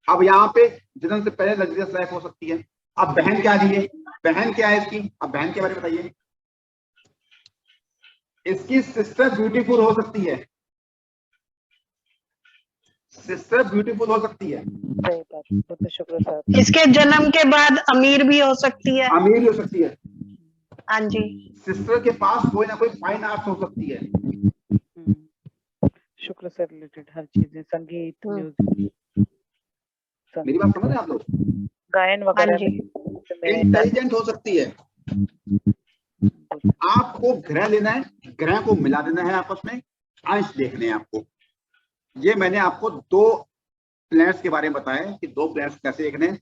Speaker 2: अब यहाँ पे जन्म से पहले लग्जरियस लाइफ हो सकती है। अब बहन क्या दी है, बहन क्या है इसकी, अब बहन के बारे में बताइए। इसकी सिस्टर ब्यूटीफुल हो सकती है, सिस्टर ब्यूटीफुल हो सकती है।
Speaker 8: सही बात, तो शुक्र साहब।
Speaker 5: इसके जन्म के बाद अमीर भी हो सकती है।
Speaker 2: अमीर भी हो सकती है।
Speaker 5: हाँ जी।
Speaker 2: सिस्टर के पास कोई ना कोई फाइन आर्ट हो सकती है।
Speaker 8: शुक्र से रिलेटेड हर चीजें, संगीत, म्यूजिक,
Speaker 2: मेरी बात समझ रहे हैं आप लोग?
Speaker 8: गायन वगैरह भी।
Speaker 2: इंटेलिजेंट हो सकती है। आपको ग्रह लेना है, ग्रह को मिला देना है आपस में, अंश देखने हैं आपको। ये मैंने आपको 2 प्लैनेट्स के बारे में बताया कि 2 प्लैनेट्स कैसे देखने हैं,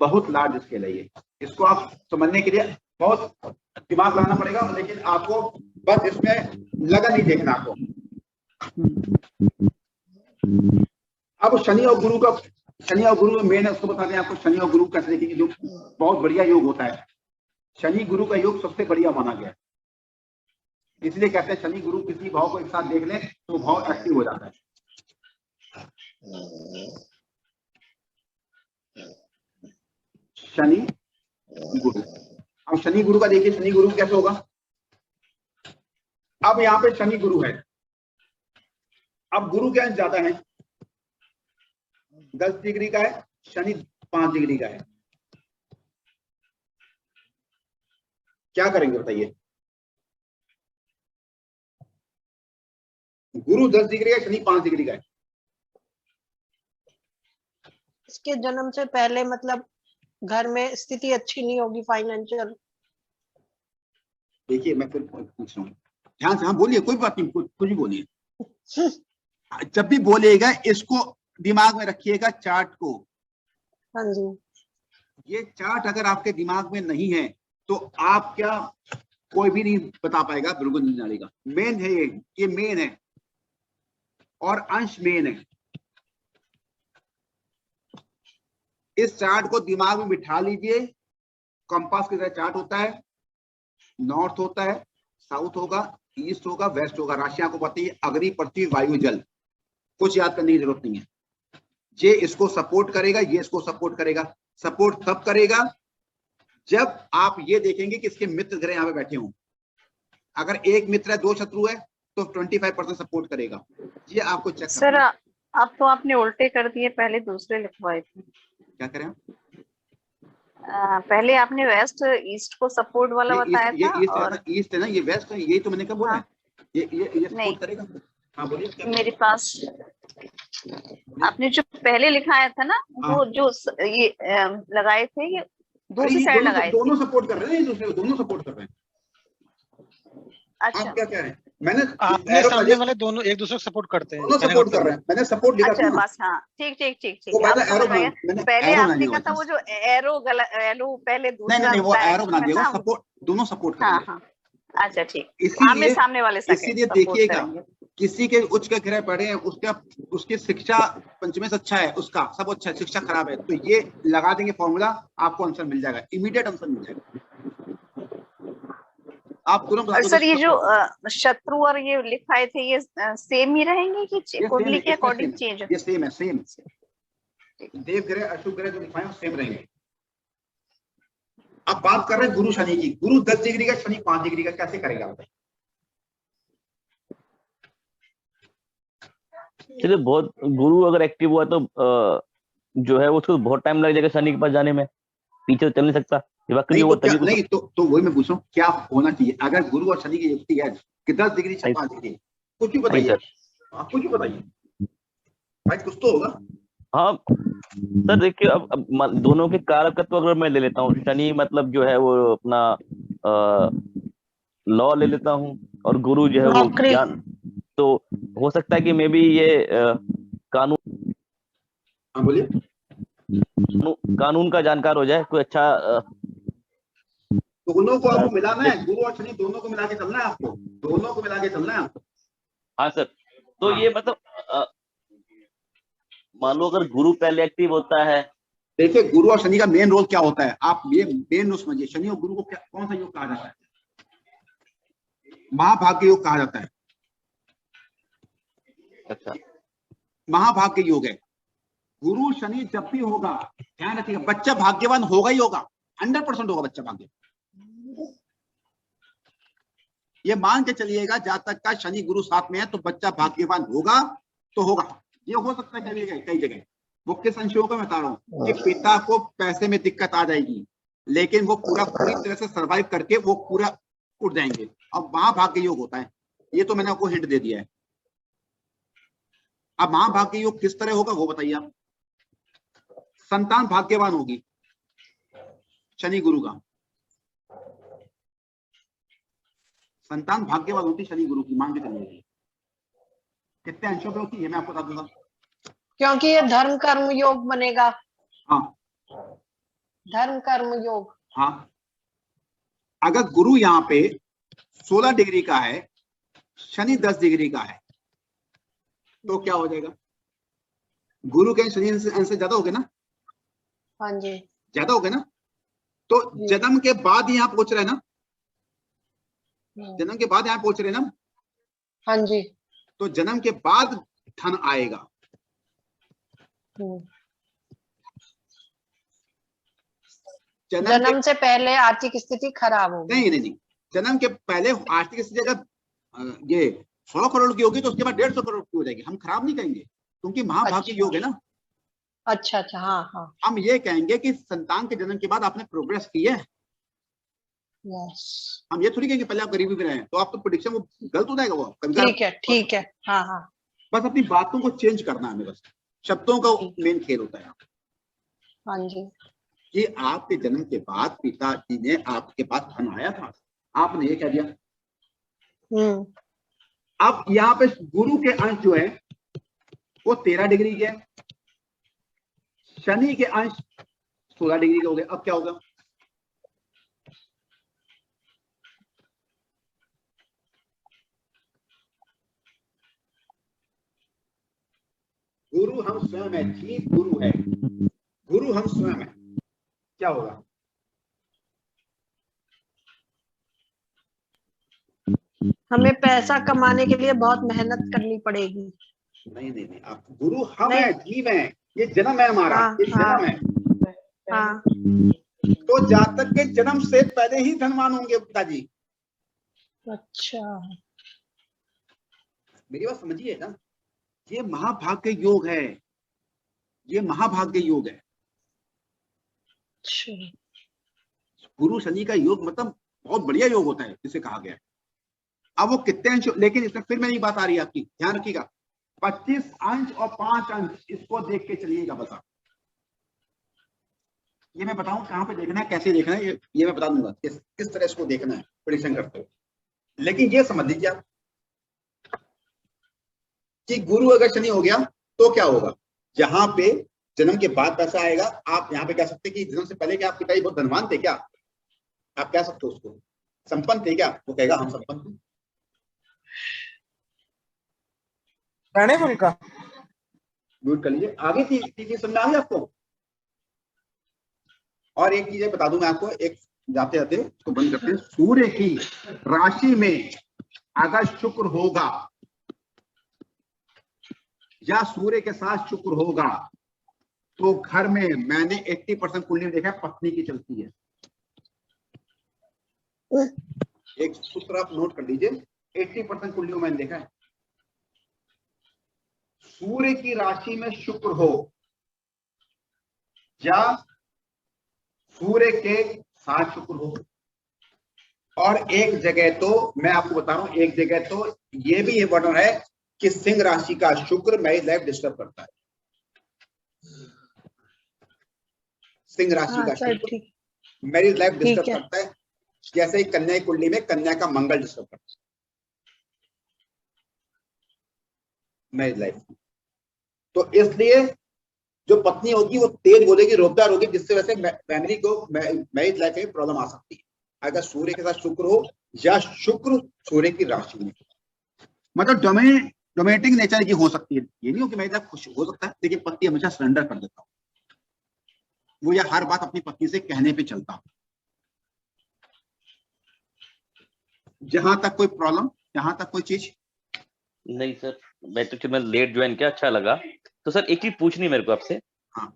Speaker 2: बहुत लार्ज स्केल है ये। इसको आप समझने के लिए बहुत दिमाग लगाना पड़ेगा, लेकिन आपको बस इसमें लगन नहीं देखना आपको। अब शनि और गुरु में मेन है, उसको बता दें आपको शनि और गुरु कैसे देखेंगे, जो बहुत बढ़िया योग होता है। शनि गुरु का योग सबसे बढ़िया माना गया है, इसलिए कहते हैं शनि गुरु किसी भाव को एक साथ देख लें तो भाव एक्टिव हो जाता है। शनि गुरु, अब शनि गुरु का देखिए, शनि गुरु कैसे होगा। अब यहाँ पे शनि गुरु है, अब गुरु के अंश ज्यादा है, 10 डिग्री का है, शनि 5 डिग्री का है, क्या करेंगे बताइए? गुरु 10 डिग्री का, शनि 5 डिग्री का है।
Speaker 5: इसके जन्म से पहले मतलब घर में स्थिति अच्छी नहीं होगी फाइनेंशियल।
Speaker 2: देखिए मैं फिर पूछ रहा हूँ ध्यान से, हाँ बोलिए, कोई बात नहीं, कुछ भी बोलिए। जब भी बोलेगा इसको दिमाग में रखिएगा, चार्ट को।
Speaker 5: हाँ जी।
Speaker 2: ये चार्ट अगर आपके दिमाग में नहीं है तो आप क्या, कोई भी नहीं बता पाएगा भृगु नंदी नाड़ी का। मेन है ये मेन है और अंश मेन है। इस चार्ट को दिमाग में बिठा लीजिए। कंपास की तरह चार्ट होता है, नॉर्थ होता है, साउथ होगा, ईस्ट होगा, वेस्ट होगा। राशियां को पता है, अग्नि, पृथ्वी, वायु, जल। कुछ याद करने की जरूरत नहीं है। ये इसको सपोर्ट करेगा, ये इसको सपोर्ट करेगा। सपोर्ट तब करेगा जब आप ये देखेंगे कि इसके मित्र ग्रह यहाँ पे बैठे हों। अगर एक मित्र है, 2 शत्रु है, तो 25% सपोर्ट करेगा। ये आपको चेक
Speaker 3: सर अब तो आपने उल्टे कर दिए, पहले दूसरे लिखवाए थे।
Speaker 2: क्या करें?
Speaker 3: पहले आपने वेस्ट ईस्ट को सपोर्ट वाला बताया था।
Speaker 2: और ईस्ट है ना, ये वेस्ट है, यही तो मैंने कब बोला।
Speaker 3: हाँ।
Speaker 2: ये सपोर्ट करेगा। हाँ बोलिए।
Speaker 3: मेरे पास आपने जो पहले लिखाया था ना, वो जो ये लगाए थे, ये दूसरी साइड लगाए थे।
Speaker 2: दोनों सपोर्ट कर रहे हैं, दूसरे को दोनों सपोर्ट कर रहे हैं।
Speaker 3: अच्छा,
Speaker 2: आप क्या कह रहे हैं? मैंने
Speaker 4: आपने सामने वाले दोनों एक दूसरे को सपोर्ट करते हैं,
Speaker 2: दोनों सपोर्ट कर रहे हैं। मैंने सपोर्ट लिखा था।
Speaker 3: बस हाँ, ठीक।
Speaker 2: पहले
Speaker 3: आपने लिखा था वो जो एरो पहले दूसरा।
Speaker 2: नहीं, वो एरो बना दिया, सपोर्ट, दोनों सपोर्ट कर रहे हैं।
Speaker 3: हाँ, अच्छा ठीक। सामने वाले
Speaker 2: इसीलिए देखिएगा, किसी के उच्च के ग्रह पढ़े हैं, उसकी शिक्षा पंचमे से अच्छा है, उसका सब अच्छा है, शिक्षा खराब है, तो ये लगा देंगे फॉर्मूला, आपको आंसर मिल जाएगा, इमीडिएट आंसर मिल जाएगा। आप तुरंत।
Speaker 3: सर ये जो शत्रु और ये लिखाए थे, ये सेम ही रहेंगे कि कुंडली के अकॉर्डिंग चेंज?
Speaker 2: ये सेम है, सेम। देव ग्रह, अशुभ ग्रह जो लिखाए सेम रहेंगे। अब बात कर रहे हैं गुरु शनि की। गुरु 10 डिग्री का, शनि 5 डिग्री का, कैसे करेगा बताइए?
Speaker 10: चलिए, बहुत गुरु अगर एक्टिव हुआ तो जो है उसको बहुत टाइम लग जाएगा शनि के पास जाने में, पीछे तो चल नहीं सकता।
Speaker 2: नहीं तो वही मैं पूछ रहा हूँ, क्या होना चाहिए अगर गुरु और शनि की युक्ति है कि 10 डिग्री से 5 डिग्री? कुछ भी बताइए, कुछ भी बताइए भाई, कुछ तो होगा।
Speaker 10: हाँ सर, देखिए अब दोनों के कारकत्व अगर मैं ले लेता हूँ, शनि मतलब जो है वो अपना लॉ ले लेता हूँ, और गुरु जो है वो ज्ञान, तो हो सकता है कि मे बी ये कानून,
Speaker 2: हाँ बोलिए,
Speaker 10: कानून का जानकार हो जाए, कोई अच्छा।
Speaker 2: दोनों को आपको मिलाना है, गुरु और शनि दोनों को मिला के चलना है आपको, दोनों को मिला के चलना है आपको।
Speaker 10: हाँ सर, तो ये मतलब मान लो अगर गुरु पहले एक्टिव होता है।
Speaker 2: देखिए गुरु और शनि का मेन रोल क्या होता है, आप ये मेन रोल समझिए। शनि और गुरु को कौन सा योग कहा जाता है? महाभाग्य योग कहा जाता है।
Speaker 10: अच्छा,
Speaker 2: महाभाग्य योग है। गुरु शनि जब भी होगा, ध्यान रखिएगा, बच्चा भाग्यवान होगा ही होगा, 100% होगा बच्चा भाग्य। ये मान के चलिएगा, जहां तक का शनि गुरु साथ में है तो बच्चा भाग्यवान होगा तो होगा। ये हो सकता है कई जगह, वो किस अंशों को मैं बता रहा हूँ कि पिता को पैसे में दिक्कत आ जाएगी, लेकिन वो पूरी तरह से सर्वाइव करके वो पूरा उठ जाएंगे। अब महाभाग्य योग होता है, ये तो मैंने आपको हिंट दे दिया है। अब महाभाग्य योग किस तरह होगा वो बताइए आप। संतान भाग्यवान होगी शनि गुरु का, संतान भाग्यवान होती शनि गुरु की, मान के चलिए। कितने अंशों पे होती है मैं आपको बता दूंगा,
Speaker 5: क्योंकि ये धर्म कर्म योग बनेगा।
Speaker 2: हाँ,
Speaker 5: धर्म कर्म योग।
Speaker 2: हाँ, अगर गुरु यहाँ पे 16 डिग्री का है, शनि 10 डिग्री का है, तो क्या हो जाएगा? गुरु के शनि से ज्यादा हो गए ना?
Speaker 5: हाँ जी,
Speaker 2: ज्यादा हो गए ना? तो जन्म के बाद यहाँ पहुंच रहे हैं ना? जन्म के बाद यहाँ पहुंच रहे हैं ना?
Speaker 5: हाँ जी।
Speaker 2: तो जन्म के बाद धन आएगा।
Speaker 5: जन्म से पहले आर्थिक स्थिति खराब होगी।
Speaker 2: नहीं, जन्म के पहले आर्थिक स्थिति अगर ये 100 करोड़ की होगी तो उसके बाद 150 करोड़ की हो जाएगी। हम खराब नहीं कहेंगे क्योंकि महाभाग्य योग है ना।
Speaker 5: अच्छा अच्छा, हाँ हाँ।
Speaker 2: हम ये कहेंगे कि संतान के जन्म के बाद आपने प्रोग्रेस की है।
Speaker 5: यस,
Speaker 2: हम ये थोड़ी कहेंगे पहले आप गरीबी में रहे तो आप तो प्रेडिक्शन वो गलत हो जाएगा। वो
Speaker 5: ठीक है ठीक है, हाँ हाँ।
Speaker 2: बस अपनी बातों को चेंज करना है हमें, बस शब्दों का मेन खेल होता है।
Speaker 5: हाँ जी।
Speaker 2: कि आपके जन्म के बाद पिताजी ने आपके पास धन आया था, आपने ये कह दिया। अब यहाँ पे गुरु के अंश जो है वो 13 डिग्री के, शनि के अंश 16 डिग्री के हो गए। अब क्या होगा? गुरु हम स्वयं है, जीव गुरु है, गुरु हम स्वयं है। क्या होगा?
Speaker 5: हमें पैसा कमाने के लिए बहुत मेहनत करनी पड़ेगी।
Speaker 2: नहीं नहीं नहीं, आप गुरु हम है, जीव है, ये जन्म है हमारा। हाँ, ये जन्म है।
Speaker 5: हाँ।
Speaker 2: तो जातक के जन्म से पहले ही धनवान होंगे पिताजी।
Speaker 5: अच्छा,
Speaker 2: मेरी बात समझिए ना, ये महाभाग्य योग है, ये महाभाग्य योग है। गुरु शनि का योग मतलब बहुत बढ़िया योग होता है जिसे कहा गया है। अब वो कितने अंश, लेकिन इसमें फिर मेरी बात आ रही है आपकी, ध्यान रखिएगा। 25 अंश और 5 अंश, इसको देख के चलिएगा। बता, ये मैं बताऊं कहां पे देखना है, कैसे देखना है, ये मैं बता दूंगा किस तरह इसको देखना है प्रेडिक्शन करते हुए। लेकिन ये समझ लीजिए आप कि गुरु अगर शनि हो गया तो क्या होगा। जहां पे जन्म के बाद पैसा आएगा, आप यहाँ पे कह सकते हैं कि जन्म से पहले क्या आप पिताजी बहुत धनवान थे क्या, आप कह सकते हो उसको। संपन्न थे क्या, वो कहेगा हम संपन्न थे।
Speaker 12: का
Speaker 2: म्यूट कर लीजिए। आगे चीज समझ आ गई आपको। और एक चीज बता दूं मैं आपको, एक जाते जाते इसको बंद करते हैं। सूर्य की राशि में अगर शुक्र होगा या सूर्य के साथ शुक्र होगा तो घर में, मैंने 80% कुंडली में देखा है पत्नी की चलती है। एक सूत्र आप नोट कर लीजिए, 80% कुंडलियों में मैंने देखा है। सूर्य की राशि में शुक्र हो या सूर्य के साथ शुक्र हो, और एक जगह तो मैं आपको बता रहा हूं, एक जगह तो ये भी वर्णन है कि सिंह राशि का शुक्र मैरिज लाइफ डिस्टर्ब करता है। सिंह राशि का शुक्र मैरिज लाइफ डिस्टर्ब करता है, जैसे ही कन्या की कुंडली में कन्या का मंगल डिस्टर्ब करता है मैरिज लाइफ। तो इसलिए जो पत्नी होगी वो तेज बोलेगी, रोबदार होगी, जिससे वैसे फैमिली को मैरिज लाइफ में प्रॉब्लम आ सकती है अगर सूर्य के साथ शुक्र हो या शुक्र सूर्य की राशि में। मतलब डोमिनेटिंग नेचर की हो सकती है। ये नहीं हो कि मैरिज लाइफ खुश हो सकता है, लेकिन पति हमेशा सरेंडर कर देता हूँ, वो या हर बात अपनी पत्नी से कहने पे चलता हूँ। जहां तक कोई प्रॉब्लम, जहां तक कोई चीज
Speaker 10: नहीं सर, मैं लेट ज्वाइन किया, अच्छा लगा। तो सर एक चीज पूछनी मेरे को आपसे।
Speaker 2: हाँ।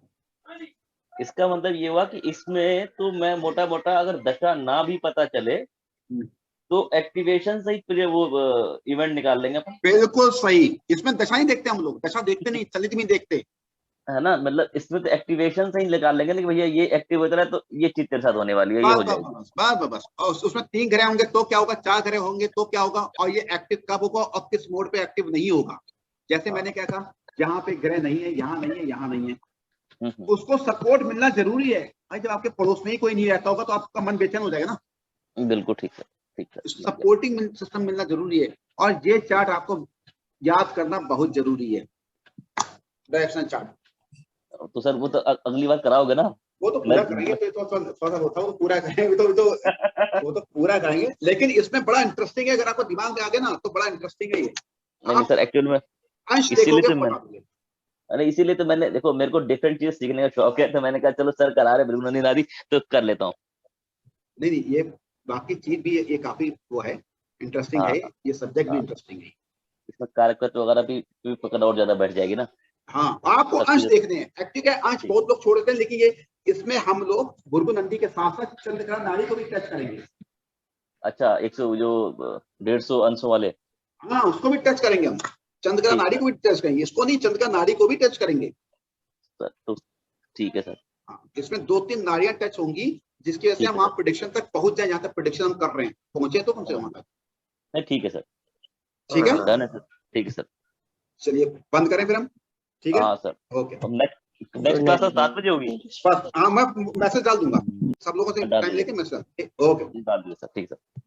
Speaker 10: इसका मतलब ये हुआ कि इसमें तो मैं मोटा मोटा अगर दशा ना भी पता चले तो एक्टिवेशन से ही वो इवेंट निकाल लेंगे अपन।
Speaker 2: बिल्कुल सही, इसमें दशा ही देखते हम लोग, दशा देखते नहीं, चलित भी देखते
Speaker 10: है ना। मतलब इसमें तो एक्टिवेशन से ही निकाल लेंगे कि भैया ये एक्टिव होता है तो ये चीज तेरे साथ होने वाली है, ये हो जाएगी।
Speaker 2: बस। और उसमें 3 ग्रह होंगे तो क्या होगा, 4 ग्रह होंगे तो क्या होगा, और ये एक्टिव कब होगा और किस मोड पे एक्टिव नहीं होगा। जैसे मैंने क्या कहा, जहाँ पे ग्रह नहीं है, यहाँ नहीं है, यहाँ नहीं है, उसको सपोर्ट मिलना जरूरी है भाई। जब आपके पड़ोस में ही कोई नहीं रहता होगा तो आपका मन बेचैन हो जाएगा ना।
Speaker 10: बिल्कुल ठीक है, ठीक है।
Speaker 2: सपोर्टिंग सिस्टम मिलना जरूरी है, और ये चार्ट आपको याद करना बहुत जरूरी है, डायरेक्शनल चार्ट।
Speaker 10: तो सर वो तो अगली बार कराओगे ना?
Speaker 2: वो तो पूरा करेंगे, तो पूरा करेंगे, वो तो पूरा करेंगे। लेकिन इसमें बड़ा इंटरेस्टिंग है, अगर आपको दिमाग में आ गया ना तो बड़ा इंटरेस्टिंग है ये।
Speaker 10: नहीं सर, एक्चुअल में इसीलिए तो मैंने देखो, मेरे को डिफरेंट चीज सीखने का शौक है, तो मैंने कहा चलो सर करा रहे बिल्कुल नहीं नारी तो कर लेता हूँ।
Speaker 2: नहीं, ये बाकी चीज भी ये काफी वो है, इंटरेस्टिंग है, ये सब्जेक्ट भी इंटरेस्टिंग है।
Speaker 10: इसमें कारकत्व वगैरह भी पकड़ और ज्यादा बैठ जाएगी ना।
Speaker 2: हाँ, आपको अंश देखने हैं, एक्टिव है अंश बहुत लोग छोड़ देते हैं, लेकिन ये इसमें हम लोग भृगु नंदी के साथ साथ चंद्रकला नाड़ी को भी टच करेंगे।
Speaker 10: अच्छा, 100 जो 150 अंशों वाले।
Speaker 2: हाँ उसको भी टच करेंगे हम, चंद्र का नाड़ी को भी टच करेंगे, इसको नहीं चंद्र का नाड़ी को भी टच करेंगे
Speaker 10: सर। तो ठीक है सर।
Speaker 2: हाँ, इसमें 2-3 नाड़ियां टच होंगी जिसकी वजह से हम वहां प्रेडिक्शन तक पहुंच जाए, जहां तक प्रेडिक्शन हम कर रहे हैं पहुंचे तो कम से कम वहां तक।
Speaker 10: नहीं ठीक है सर।
Speaker 2: ठीक है
Speaker 10: डन है सर। ठीक है सर।
Speaker 2: चलिए बंद करें फिर हम। ठीक है
Speaker 10: हाँ सर।
Speaker 2: ओके।
Speaker 10: नेक्स्ट क्लास 7 बजे होगी।
Speaker 2: हाँ मैं मैसेज डाल दूंगा सब लोगों से टाइम लेके मैसेज। ओके
Speaker 10: डाल दीजिए सर। ठीक है सर।